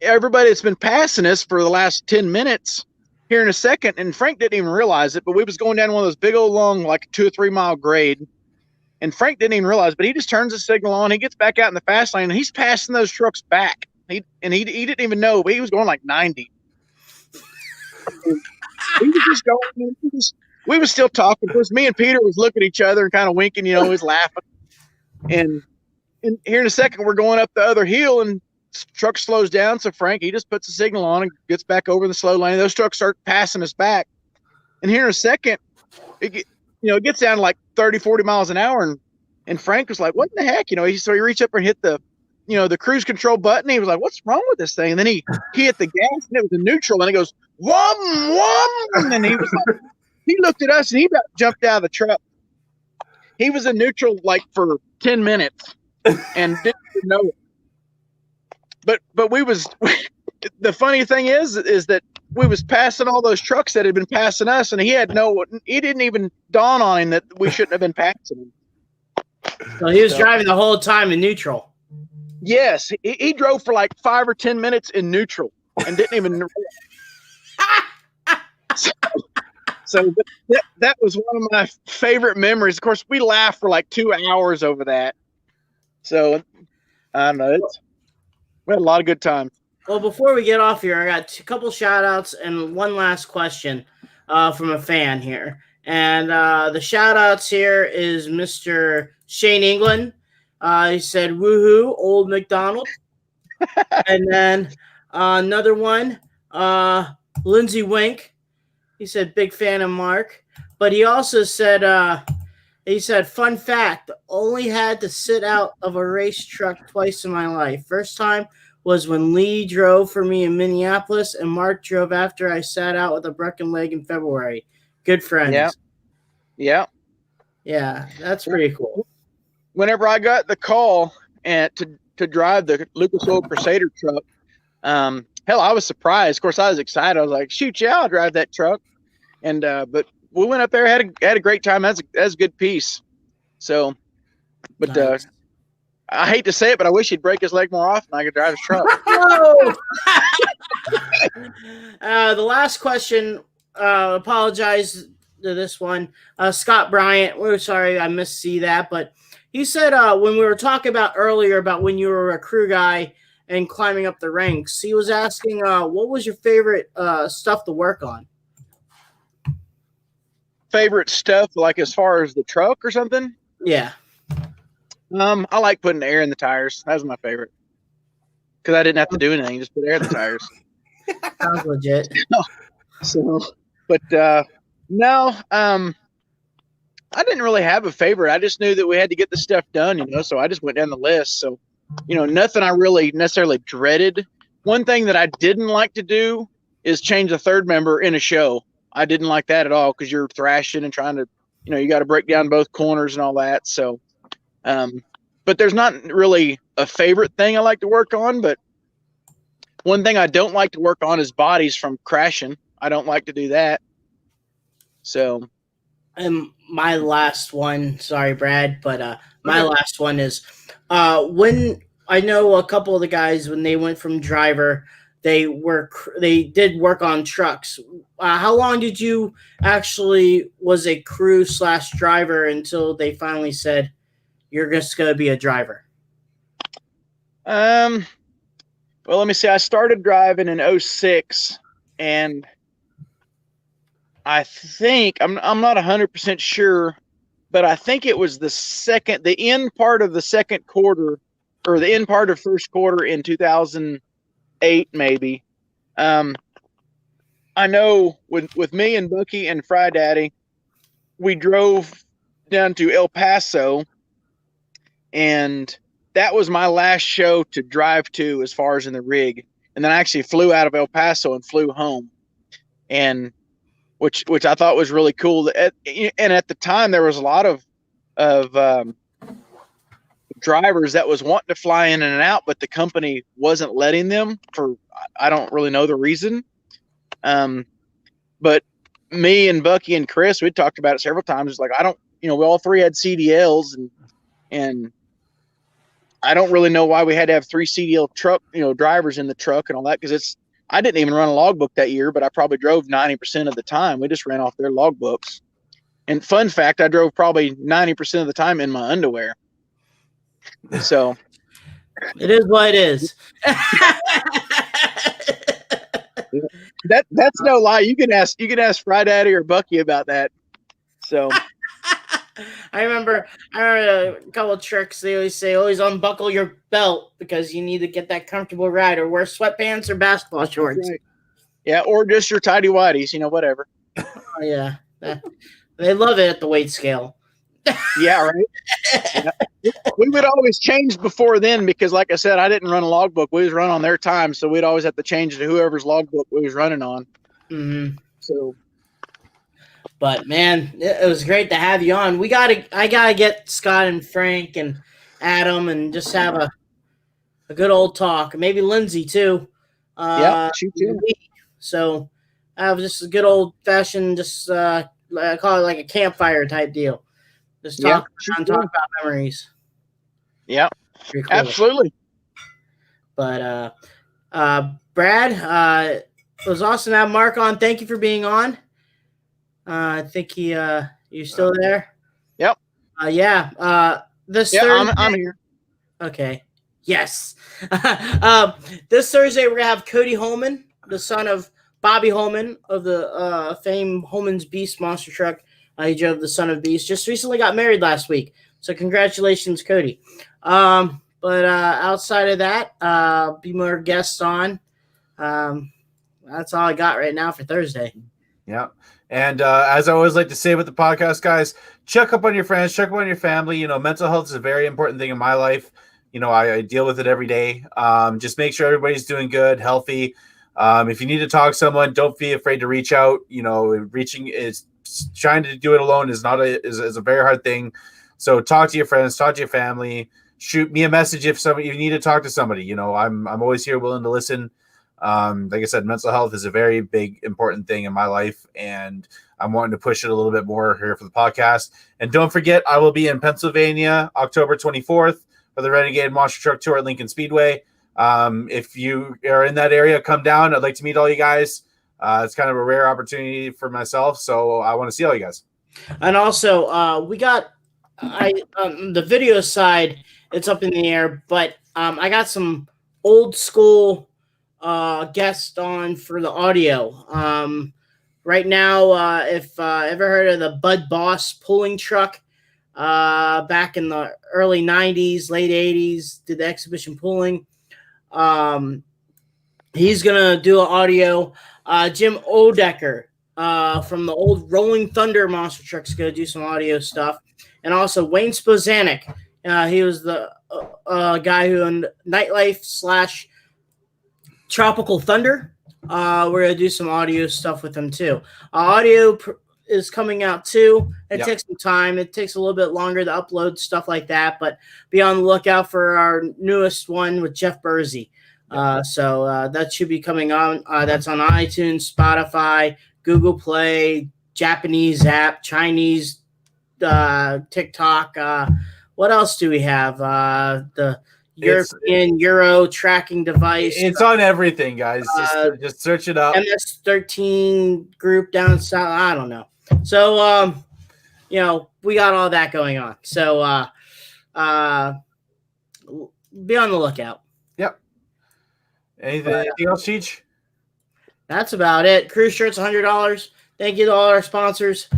everybody that's been passing us for the last 10 minutes here in a second. And Frank didn't even realize it, but we was going down one of those big old long, like 2 or 3 mile grade. And Frank didn't even realize, but he just turns the signal on. He gets back out in the fast lane, and he's passing those trucks back. He didn't even know, but he was going like 90. He was just going. We was still talking. Of course, me and Peter was looking at each other and kind of winking, was laughing. And here in a second, we're going up the other hill, and the truck slows down. So Frank, he just puts the signal on and gets back over the slow lane. Those trucks start passing us back. And here in a second, it gets down to like 30, 40 miles an hour. And Frank was like, what in the heck? So he reached up and hit the cruise control button. He was like, what's wrong with this thing? And then he hit the gas, and it was a neutral, and it goes, whum. And he was like, he looked at us, and he about jumped out of the truck. He was in neutral like for 10 minutes and didn't even know it. But we was, the funny thing is that we was passing all those trucks that had been passing us, and he didn't even dawn on him that we shouldn't have been passing him. So he was driving the whole time in neutral. Yes, he drove for like 5 or 10 minutes in neutral and didn't even. So that was one of my favorite memories. Of course, we laughed for like 2 hours over that. So I don't know. We had a lot of good time. Well, before we get off here, I got a couple shout outs and one last question from a fan here. And the shout outs here is Mr. Shane England. He said, woohoo, old Mcdonald. And then another one, Lindsay Wink. He said, big fan of Mark. But he also said, fun fact, only had to sit out of a race truck twice in my life. First time was when Lee drove for me in Minneapolis, and Mark drove after I sat out with a broken leg in February. Good friends. Yeah. Yeah, that's pretty cool. Whenever I got the call to drive the Lucas Oil Crusader truck, hell, I was surprised. Of course, I was excited. I was like, shoot, yeah, I'll drive that truck. And but we went up there, had a great time. That's a good piece. So, but nice. I hate to say it, but I wish he'd break his leg more often. I could drive his truck. The last question. Apologize to this one, Scott Bryant. We're sorry I missed see that, but he said when we were talking about earlier about when you were a crew guy and climbing up the ranks, he was asking what was your favorite stuff to work on? Favorite stuff, like as far as the truck or something? Yeah. I like putting air in the tires. That was my favorite because I didn't have to do anything; just put air in the tires. Sounds legit. So, but no, I didn't really have a favorite. I just knew that we had to get the stuff done, so I just went down the list. So, nothing I really necessarily dreaded. One thing that I didn't like to do is change a third member in a show. I didn't like that at all because you're thrashing and trying to, you got to break down both corners and all that. So, but there's not really a favorite thing I like to work on. But one thing I don't like to work on is bodies from crashing. I don't like to do that. So. And my last one, sorry, Brad, but my last one is when I know a couple of the guys, when they went from driver, they did work on trucks. How long did you actually was a crew / driver until they finally said you're just going to be a driver? Well, let me see. I started driving in 2006, and I think I'm not 100% sure, but I think it was the end part of the second quarter, or the end part of first quarter in 2008, maybe. I know with me and Bucky and Fry Daddy, we drove down to El Paso, and that was my last show to drive to as far as in the rig. And then I actually flew out of El Paso and flew home, and which I thought was really cool. And at the time, there was a lot of drivers that was wanting to fly in and out, but the company wasn't letting them for, I don't really know the reason. But me and Bucky and Chris, we talked about it several times. It's like, we all three had CDLs, and I don't really know why we had to have 3 CDL truck, drivers in the truck and all that. Cause I didn't even run a logbook that year, but I probably drove 90% of the time. We just ran off their logbooks. And fun fact, I drove probably 90% of the time in my underwear. So it is what it is. That's no lie. You can ask Fry Daddy or Bucky about that. So I remember a couple of tricks. They always say, always unbuckle your belt because you need to get that comfortable ride, or wear sweatpants or basketball shorts. Right. Yeah, or just your tidy whities, whatever. Oh, yeah. They love it at the weight scale. Yeah, right. Yeah. We would always change before then because, like I said, I didn't run a logbook. We was run on their time, so we'd always have to change to whoever's logbook we was running on. Mm-hmm. So, but man, it was great to have you on. I gotta get Scott and Frank and Adam and just have a good old talk. Maybe Lindsay too. Yeah, she too. So have just a good old fashioned, just I call it like a campfire type deal. Just talk about memories. Yeah, cool. Absolutely. But Brad, it was awesome to have Marc on. Thank you for being on. I think you're still there. Yep. This Thursday, I'm here. Okay. Yes. This Thursday we're gonna have Cody Holman, the son of Bobby Holman of the famed Holman's Beast monster truck. He drove the Son of Beast. Just recently got married last week, so congratulations, Cody. But outside of that, be more guests on. That's all I got right now for Thursday. Yeah. And as I always like to say with the podcast, guys, check up on your friends, check up on your family. Mental health is a very important thing in my life. I deal with it every day. Just make sure everybody's doing good, healthy. If you need to talk to someone, don't be afraid to reach out. Trying to do it alone is a very hard thing. So talk to your friends, talk to your family, shoot me a message if you need to talk to somebody. I'm always here willing to listen. Like I said, mental health is a very big, important thing in my life, and I'm wanting to push it a little bit more here for the podcast. And don't forget, I will be in Pennsylvania, October 24th for the Renegade Monster Truck Tour at Lincoln Speedway. If you are in that area, come down. I'd like to meet all you guys. It's kind of a rare opportunity for myself, so I want to see all you guys. And also, we got the video side, it's up in the air, but I got some old school guests on for the audio. Right now, if ever heard of the Bud Boss pulling truck, back in the early 90s, late 80s, did the exhibition pulling. He's going to do an audio. Jim Odecker from the old Rolling Thunder monster truck is going to do some audio stuff. And also Wayne Spozanek. He was the guy who owned Nightlife / Tropical Thunder. We're going to do some audio stuff with him too. Audio is coming out too. It takes some time. It takes a little bit longer to upload stuff like that, but be on the lookout for our newest one with Jeff Bursey. So that should be coming on. That's on iTunes, Spotify, Google Play, Japanese app, Chinese TikTok. What else do we have? The European Euro tracking device. It's on everything, guys. Just search it up. MS-13 group down south. I don't know. So, we got all that going on. So, be on the lookout. Yep. Anything else, Cheech? That's about it. Cruise shirts, $100. Thank you to all our sponsors.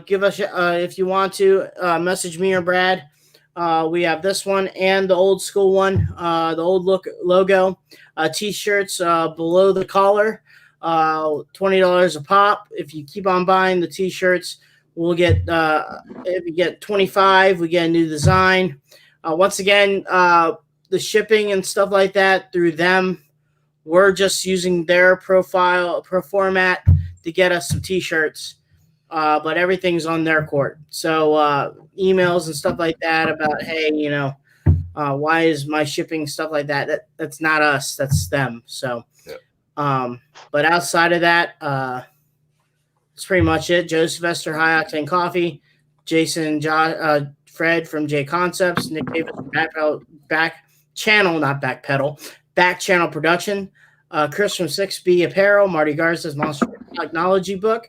Give us, if you want to, message me or Brad. We have this one and the old school one, the old look logo, t-shirts below the collar, $20 a pop. If you keep on buying the t-shirts, we'll get, if you get 25, we get a new design. Once again, the shipping and stuff like that through them, we're just using their pro format to get us some t-shirts. But everything's on their court. So emails and stuff like that about, hey, why is my shipping stuff like that? That's not us. That's them. So, but outside of that, that's pretty much it. Joe Sylvester, High Octane Coffee, Jason, Fred from J Concepts, Nick Davis from Back Channel Production, Chris from 6B Apparel, Marty Garza's Monster Technology Book,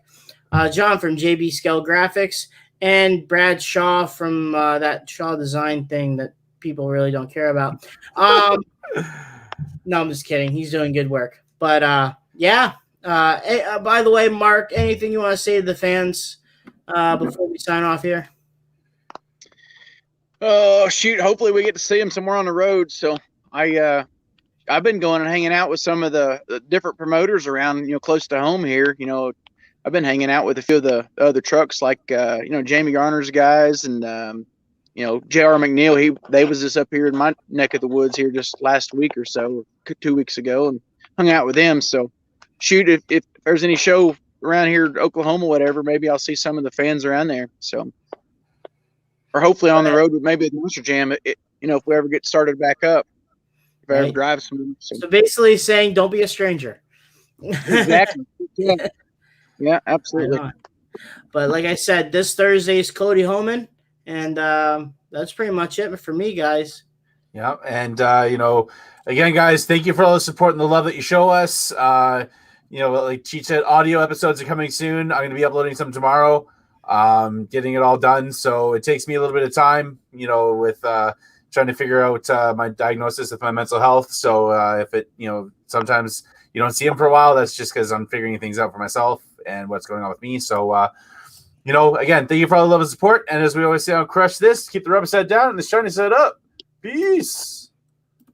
John from JB Scale Graphics, and Brad Shaw from that Shaw Design thing that people really don't care about. No, I'm just kidding. He's doing good work. But, by the way, Mark, anything you want to say to the fans before we sign off here? Oh, shoot. Hopefully we get to see them somewhere on the road. So I've been going and hanging out with some of the different promoters around, close to home here. I've been hanging out with a few of the other trucks, like Jamie Garner's guys, and J.R. McNeil. They was just up here in my neck of the woods here just last week or so, 2 weeks ago, and hung out with them. So, shoot, if there's any show around here, Oklahoma, whatever, maybe I'll see some of the fans around there. So, or hopefully on the road with maybe the Monster Jam. If we ever get started back up, if I ever drive some. So basically, saying don't be a stranger. Exactly. Yeah, absolutely. But like I said, this Thursday is Cody Homan, and that's pretty much it for me, guys. Yeah, and again, guys, thank you for all the support and the love that you show us. Like Cheech said, audio episodes are coming soon. I'm going to be uploading some tomorrow, getting it all done. So it takes me a little bit of time, with trying to figure out my diagnosis with my mental health. So if it, sometimes you don't see them for a while, that's just because I'm figuring things out for myself and what's going on with me. So, again, thank you for all the love and support. And as we always say on Crush This, keep the rubber side down and the shiny side up. Peace.